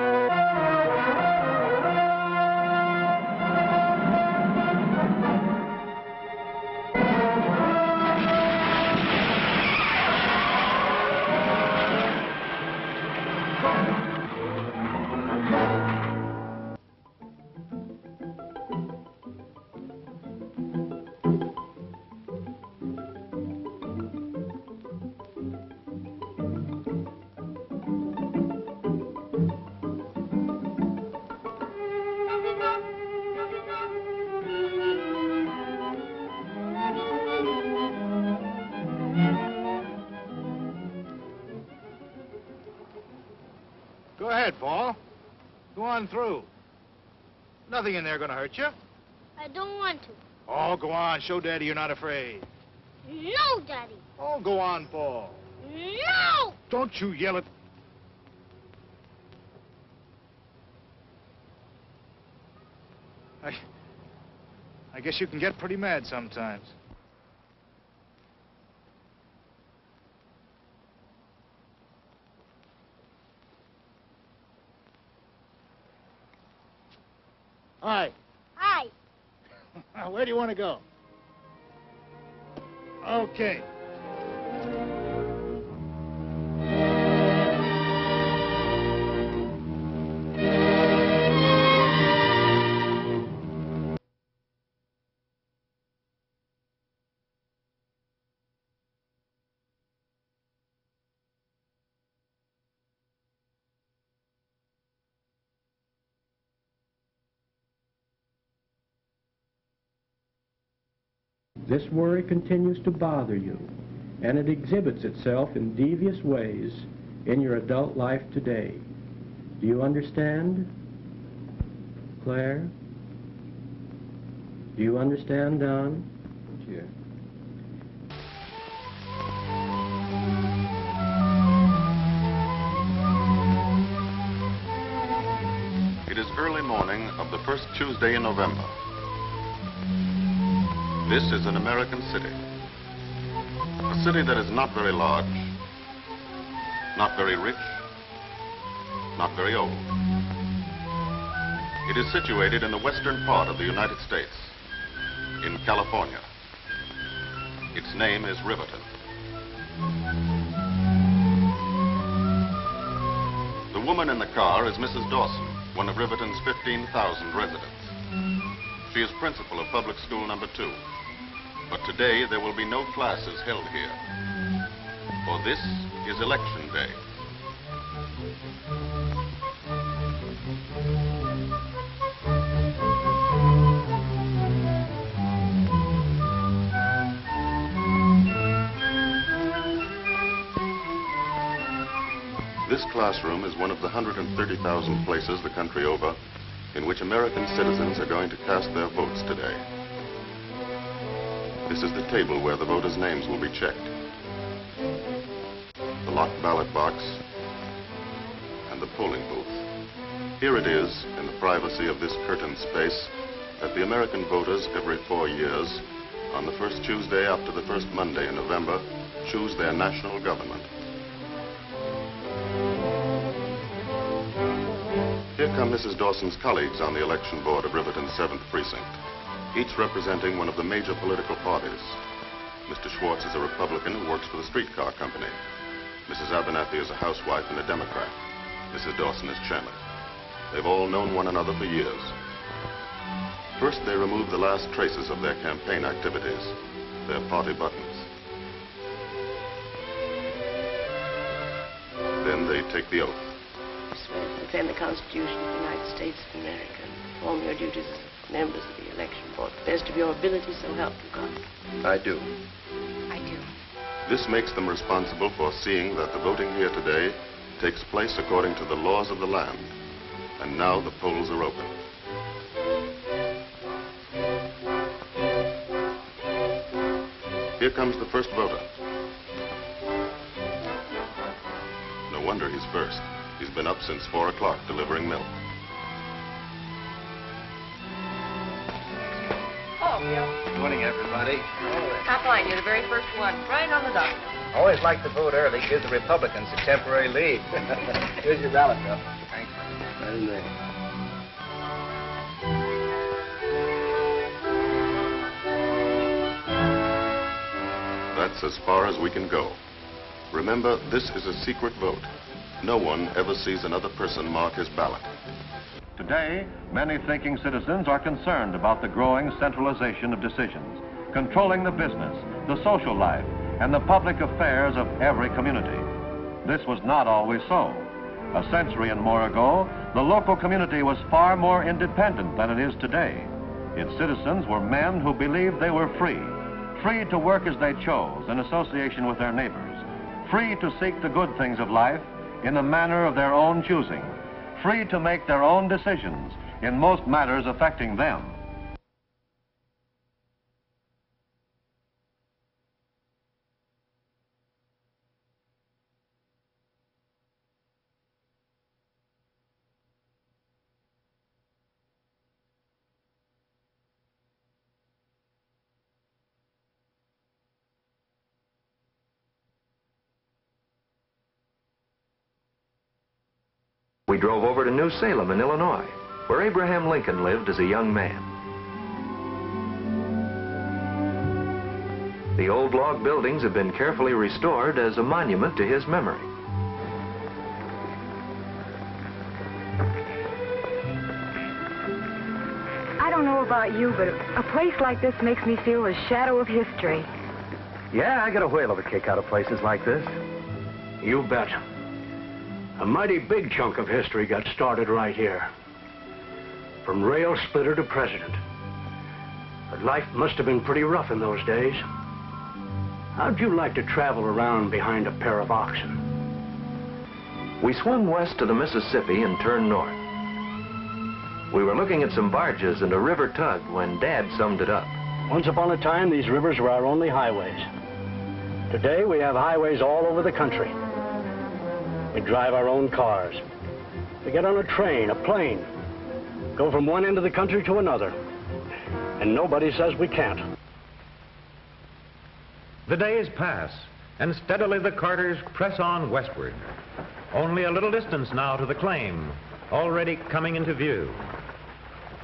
Go ahead, Paul. Go on through. Nothing in there gonna hurt you. I don't want to. Oh, go on. Show Daddy you're not afraid. No, Daddy. Oh, go on, Paul. No! Don't you yell at... I guess you can get pretty mad sometimes. Hi. Hi. Where do you want to go? Okay. This worry continues to bother you, and it exhibits itself in devious ways in your adult life today. Do you understand, Claire? Do you understand, Don? Yeah. It is early morning of the first Tuesday in November. This is an American city. A city that is not very large, not very rich, not very old. It is situated in the western part of the United States, in California. Its name is Riverton. The woman in the car is Mrs. Dawson, one of Riverton's 15,000 residents. She is principal of public school number 2. But today there will be no classes held here. For this is election day. This classroom is one of the 130,000 places the country over in which American citizens are going to cast their votes today. This is the table where the voters' names will be checked. The locked ballot box and the polling booth. Here it is, in the privacy of this curtained space, that the American voters every 4 years, on the first Tuesday after the first Monday in November, choose their national government. Here come Mrs. Dawson's colleagues on the election board of Riverton's 7th precinct, each representing one of the major political parties. Mr. Schwartz is a Republican who works for the streetcar company. Mrs. Abernathy is a housewife and a Democrat. Mrs. Dawson is chairman. They've all known one another for years. First, they remove the last traces of their campaign activities, their party buttons. Then they take the oath. Swear to defend the Constitution of the United States of America and perform your duties as members of the election board to the best of your ability, so help you God. I do. I do. This makes them responsible for seeing that the voting here today takes place according to the laws of the land. And now the polls are open. Here comes the first voter. No wonder he's first. He's been up since 4 o'clock delivering milk. Oh, Bill. Good morning, everybody. How fine. You're the very first one. Right on the dot. Always like to vote early. Gives the Republicans a temporary lead. Here's your ballot, Bill. Thanks. Right in there. That's as far as we can go. Remember, this is a secret vote. No one ever sees another person mark his ballot. Today, many thinking citizens are concerned about the growing centralization of decisions, controlling the business, the social life, and the public affairs of every community. This was not always so. A century and more ago, the local community was far more independent than it is today. Its citizens were men who believed they were free to work as they chose in association with their neighbors, free to seek the good things of life in the manner of their own choosing, free to make their own decisions in most matters affecting them. We drove over to New Salem in Illinois, where Abraham Lincoln lived as a young man. The old log buildings have been carefully restored as a monument to his memory. I don't know about you, but a place like this makes me feel a shadow of history. Yeah, I get a whale of a kick out of places like this. You bet. A mighty big chunk of history got started right here. From rail splitter to president. But life must have been pretty rough in those days. How'd you like to travel around behind a pair of oxen? We swung west to the Mississippi and turned north. We were looking at some barges and a river tug when Dad summed it up. Once upon a time, these rivers were our only highways. Today, we have highways all over the country. We drive our own cars. We get on a train, a plane, go from one end of the country to another. And nobody says we can't. The days pass, and steadily the carters press on westward. Only a little distance now to the claim, already coming into view.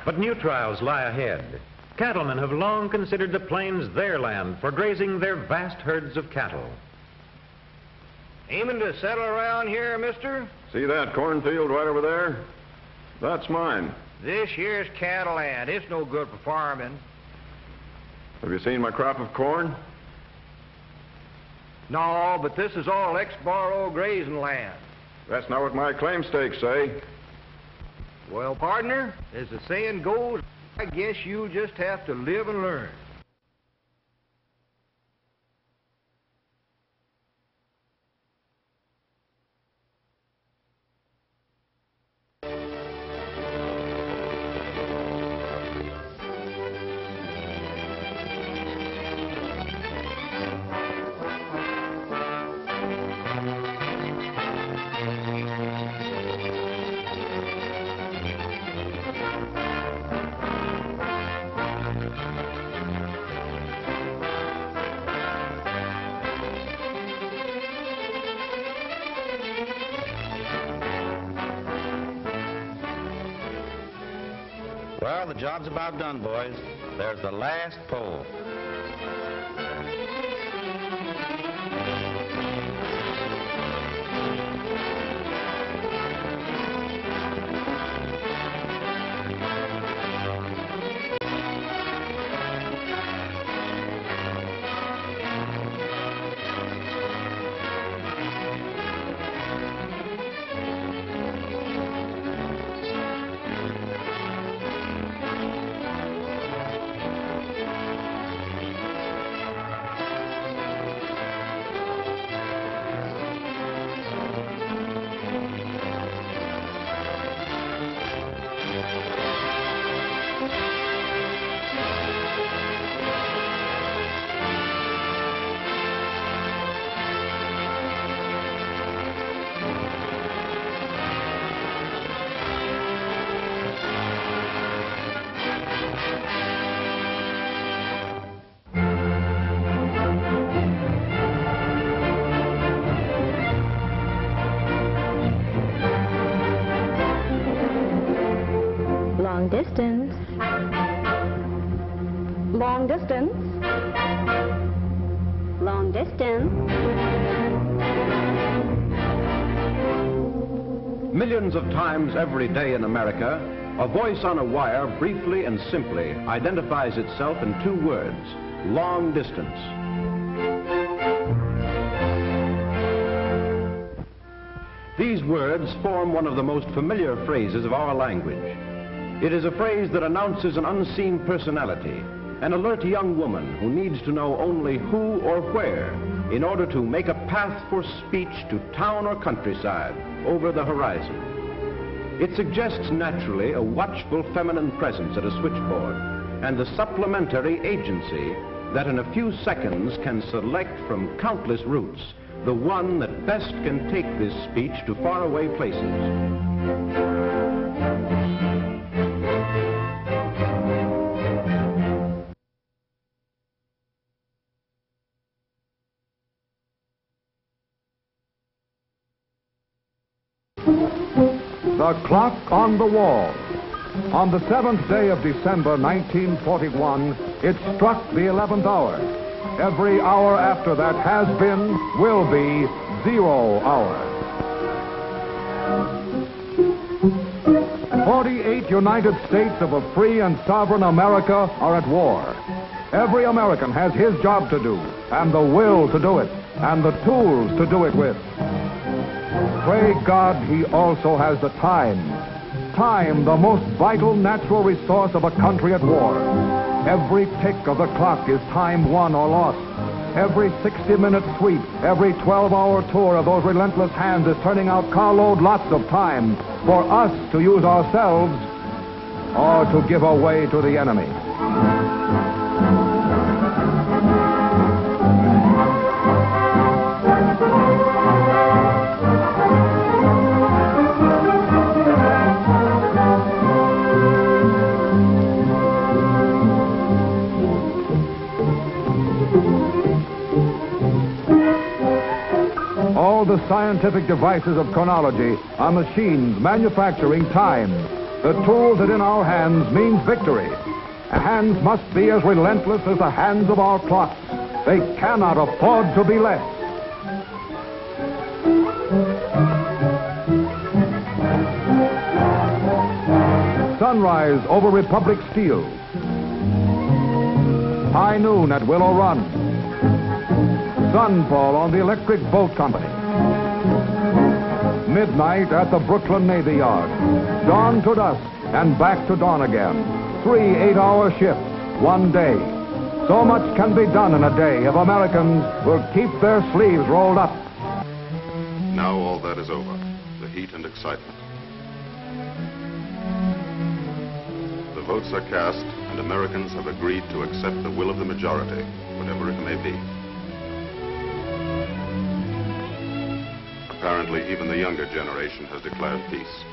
But new trials lie ahead. Cattlemen have long considered the plains their land for grazing their vast herds of cattle. Aiming to settle around here, mister? See that cornfield right over there? That's mine. This year's cattle land. It's no good for farming. Have you seen my crop of corn? No, but this is all ex-borrow grazing land. That's not what my claim stakes say. Well, partner, as the saying goes, I guess you'll just have to live and learn. Well, the job's about done, boys. There's the last pole. Long distance. Long distance. Long distance. Millions of times every day in America, a voice on a wire briefly and simply identifies itself in two words: long distance. These words form one of the most familiar phrases of our language. It is a phrase that announces an unseen personality, an alert young woman who needs to know only who or where in order to make a path for speech to town or countryside over the horizon. It suggests naturally a watchful feminine presence at a switchboard and the supplementary agency that in a few seconds can select from countless routes the one that best can take this speech to faraway places. The clock on the wall. On the 7th day of December 1941, it struck the 11th hour. Every hour after that has been, will be, 0 hour. 48 United States of a free and sovereign America are at war. Every American has his job to do, and the will to do it, and the tools to do it with. Pray God he also has the time. Time, the most vital natural resource of a country at war. Every tick of the clock is time won or lost. Every 60-minute sweep, every 12-hour tour of those relentless hands is turning out carload lots of time for us to use ourselves or to give away to the enemy. All the scientific devices of chronology are machines manufacturing time. The tools that in our hands means victory. Hands must be as relentless as the hands of our clocks. They cannot afford to be less. sunrise over Republic Steel. High noon at Willow Run. Sunfall on the Electric Boat Company. Midnight at the Brooklyn Navy Yard. Dawn to dusk and back to dawn again. 3 8-hour shifts, one day. So much can be done in a day if Americans will keep their sleeves rolled up. Now all that is over, the heat and excitement. The votes are cast, and Americans have agreed to accept the will of the majority, whatever it may be. Apparently, even the younger generation has declared peace.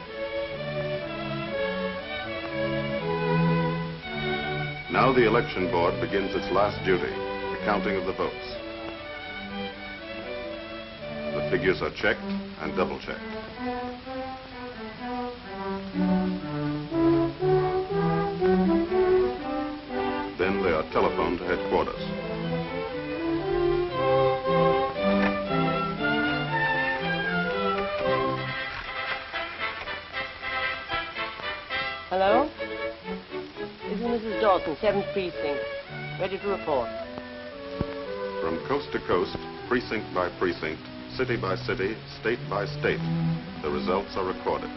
Now the election board begins its last duty, the counting of the votes. The figures are checked and double-checked. Then they are telephoned to headquarters. Hello? This is Mrs. Dawson, 7th Precinct. Ready to report. From coast to coast, precinct by precinct, city by city, state by state, the results are recorded.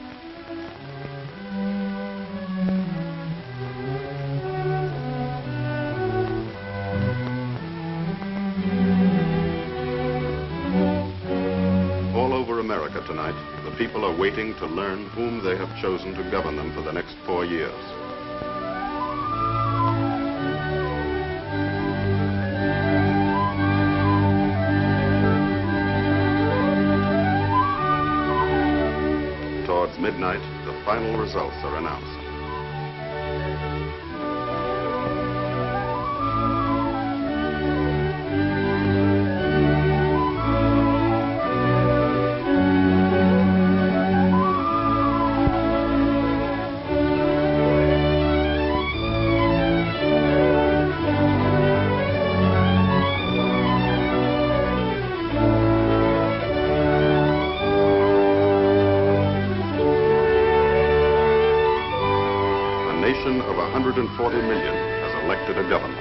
All over America tonight, the people are waiting to learn whom they have chosen to govern them for the next 4 years. Towards midnight, the final results are announced. A nation of 140 million has elected a government.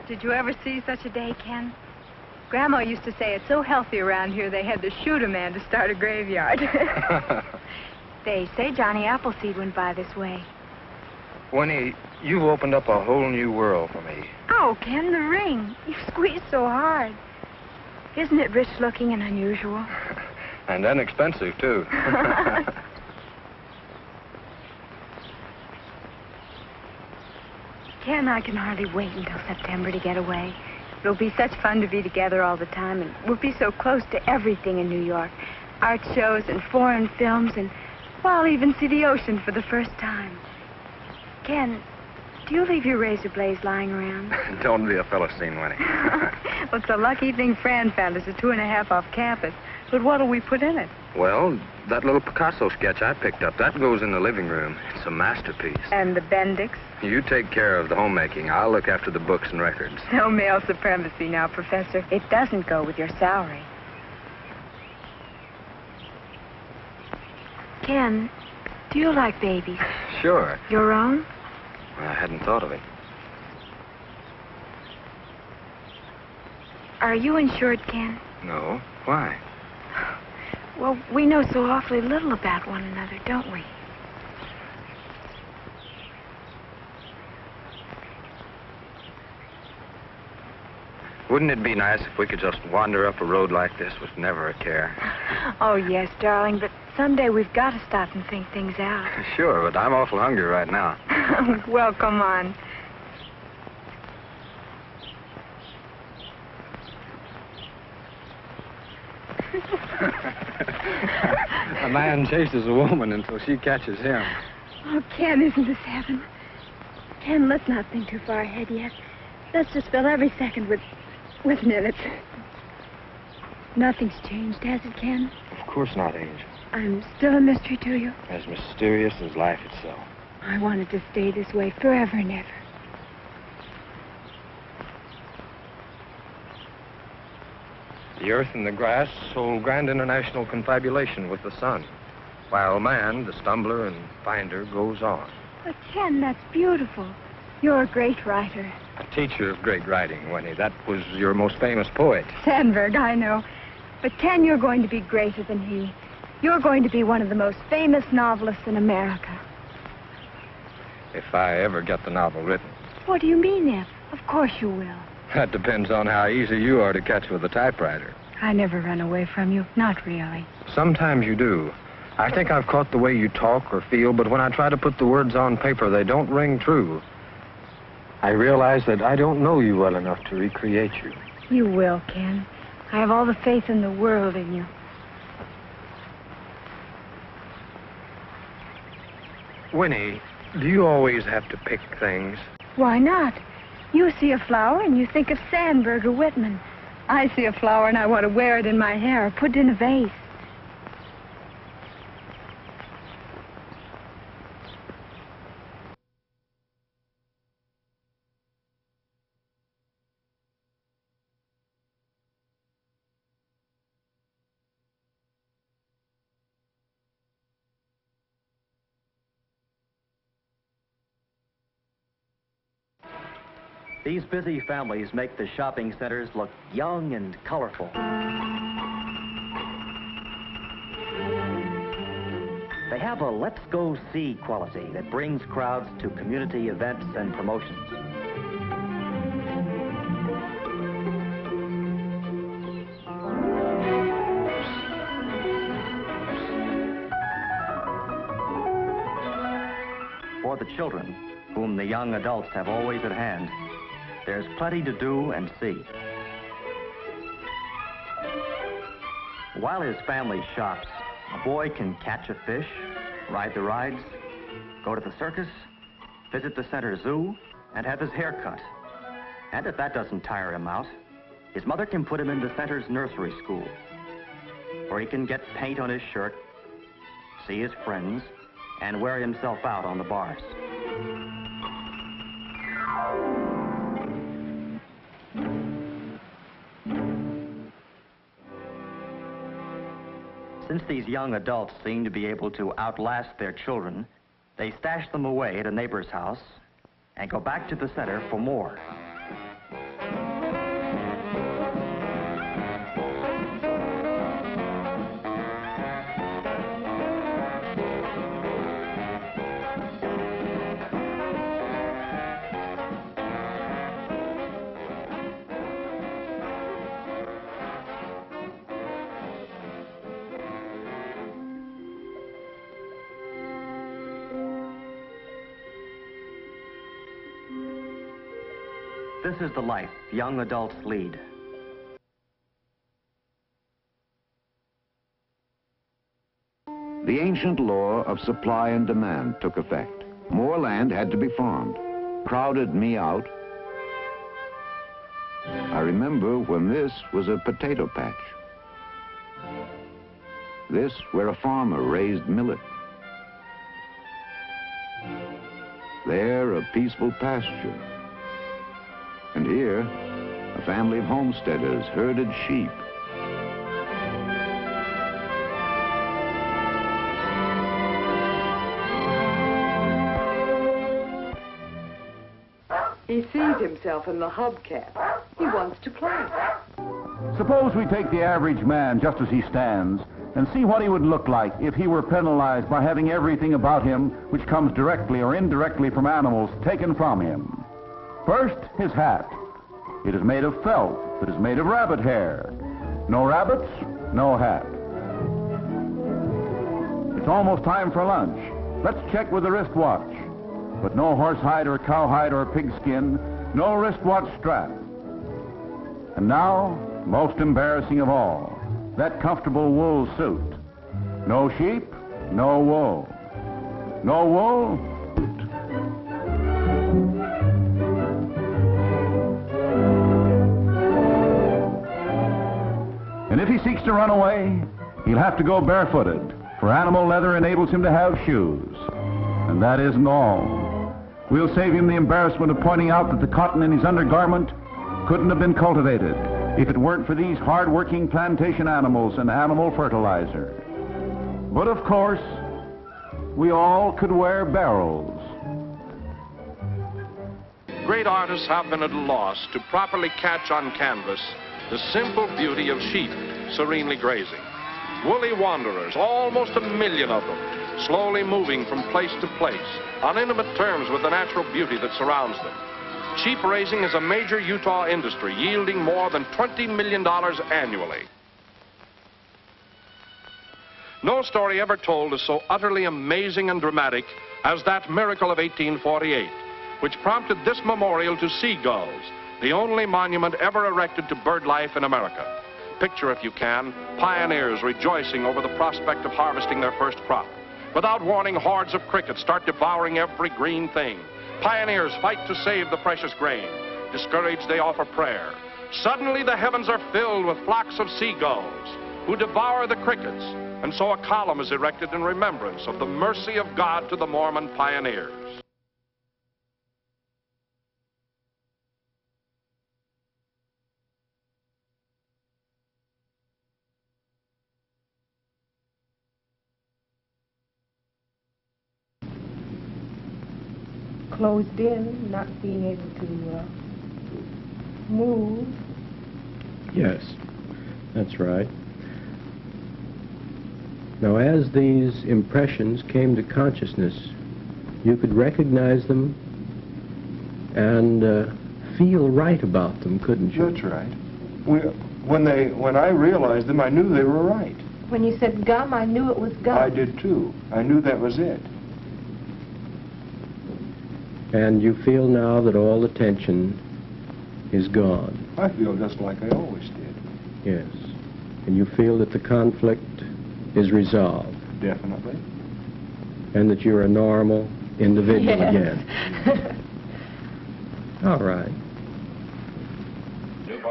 Did you ever see such a day, Ken? Grandma used to say it's so healthy around here they had to shoot a man to start a graveyard. They say Johnny Appleseed went by this way. Winnie, you've opened up a whole new world for me. Oh, Ken, the ring. You squeezed so hard. Isn't it rich looking and unusual? And then expensive, too. Ken, I can hardly wait until September to get away. It'll be such fun to be together all the time, and we'll be so close to everything in New York. Art shows and foreign films, and, well, I'll even see the ocean for the first time. Ken, do you leave your razor blades lying around? Don't be a Philistine, Winnie. Well, it's a lucky thing Fran found us a 2.5 off campus. But what'll we put in it? Well, that little Picasso sketch I picked up, that goes in the living room. It's a masterpiece. And the Bendix? You take care of the homemaking. I'll look after the books and records. No male supremacy now, Professor. It doesn't go with your salary. Ken, do you like babies? Sure. Your own? I hadn't thought of it. Are you insured, Ken? No. Why? Well, we know so awfully little about one another, don't we? Wouldn't it be nice if we could just wander up a road like this with never a care? Oh, yes, darling, but someday we've got to stop and think things out. Sure, but I'm awful hungry right now. Well, come on. A man chases a woman until she catches him. Oh, Ken, isn't this heaven? Ken, let's not think too far ahead yet. Let's just fill every second with minutes. Nothing's changed, has it, Ken? Of course not, Angel. I'm still a mystery to you. As mysterious as life itself. I want it to stay this way forever and ever. The earth and the grass hold grand international confabulation with the sun, while man, the stumbler and finder, goes on. But, Ken, that's beautiful. You're a great writer. A teacher of great writing, Winnie. That was your most famous poet. Sandberg, I know. But, Ken, you're going to be greater than he. You're going to be one of the most famous novelists in America. If I ever get the novel written. What do you mean, if? Of course you will. That depends on how easy you are to catch with a typewriter. I never run away from you. Not really. Sometimes you do. I think I've caught the way you talk or feel, but when I try to put the words on paper, they don't ring true. I realize that I don't know you well enough to recreate you. You will, Ken. I have all the faith in the world in you. Winnie, do you always have to pick things? Why not? You see a flower and you think of Sandberg or Whitman. I see a flower and I want to wear it in my hair or put it in a vase. These busy families make the shopping centers look young and colorful. They have a let's go see quality that brings crowds to community events and promotions. For the children, whom the young adults have always at hand, there's plenty to do and see. While his family shops, a boy can catch a fish, ride the rides, go to the circus, visit the center zoo, and have his hair cut. And if that doesn't tire him out, his mother can put him in the center's nursery school, where he can get paint on his shirt, see his friends, and wear himself out on the bars. Since these young adults seem to be able to outlast their children, they stash them away at a neighbor's house and go back to the center for more. This is the life young adults lead. The ancient law of supply and demand took effect. More land had to be farmed. Crowded me out. I remember when this was a potato patch. This where a farmer raised millet. There, a peaceful pasture. And here, a family of homesteaders herded sheep. He sees himself in the hubcap. He wants to play. Suppose we take the average man just as he stands and see what he would look like if he were penalized by having everything about him which comes directly or indirectly from animals taken from him. First, his hat. It is made of felt that is made of rabbit hair. No rabbits, no hat. It's almost time for lunch. Let's check with the wristwatch. But no horsehide or cowhide or pigskin, no wristwatch strap. And now, most embarrassing of all, that comfortable wool suit. No sheep, no wool. No wool, and if he seeks to run away, he'll have to go barefooted, for animal leather enables him to have shoes. And that isn't all. We'll save him the embarrassment of pointing out that the cotton in his undergarment couldn't have been cultivated if it weren't for these hard-working plantation animals and animal fertilizer. But of course, we all could wear barrels. Great artists have been at a loss to properly catch on canvas the simple beauty of sheep serenely grazing. Woolly wanderers, almost 1 million of them, slowly moving from place to place, on intimate terms with the natural beauty that surrounds them. Sheep raising is a major Utah industry, yielding more than $20 million annually. No story ever told is so utterly amazing and dramatic as that miracle of 1848, which prompted this memorial to seagulls, the only monument ever erected to bird life in America. Picture, if you can, pioneers rejoicing over the prospect of harvesting their first crop. Without warning, hordes of crickets start devouring every green thing. Pioneers fight to save the precious grain. Discouraged, they offer prayer. Suddenly, the heavens are filled with flocks of seagulls who devour the crickets, and so a column is erected in remembrance of the mercy of God to the Mormon pioneers. Closed in, not being able to move. Yes, that's right. Now, as these impressions came to consciousness, you could recognize them and feel right about them, couldn't you? That's right. When I realized them, I knew they were right. When you said gum, I knew it was gum. I did too. I knew that was it. And you feel now that all the tension is gone. I feel just like I always did. Yes. And you feel that the conflict is resolved. Definitely. And that you're a normal individual Yes. again. All right. They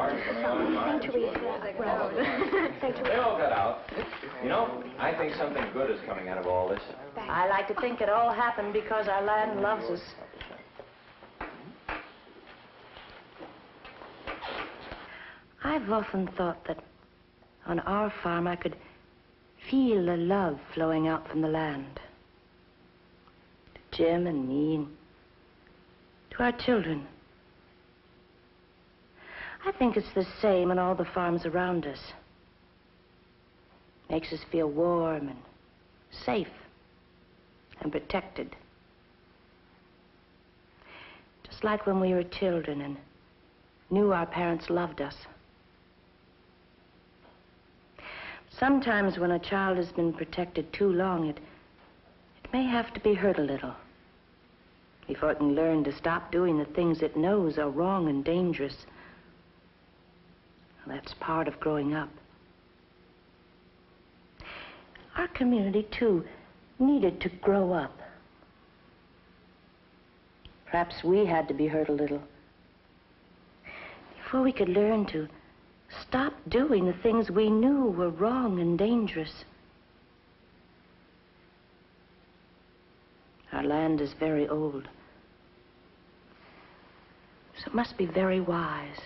all got out. You know, I think something good is coming out of all this. I like to think it all happened because our land loves us. I've often thought that on our farm I could feel the love flowing out from the land. To Jim and me and to our children. I think it's the same in all the farms around us. Makes us feel warm and safe and protected. Just like when we were children and knew our parents loved us. Sometimes when a child has been protected too long, it may have to be hurt a little before it can learn to stop doing the things it knows are wrong and dangerous. Well, that's part of growing up. Our community, too, needed to grow up. Perhaps we had to be hurt a little before we could learn to stop doing the things we knew were wrong and dangerous. Our land is very old, so it must be very wise.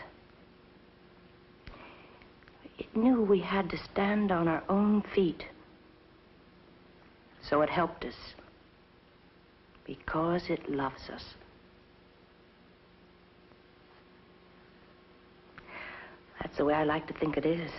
It knew we had to stand on our own feet, so it helped us because it loves us. That's the way I like to think it is.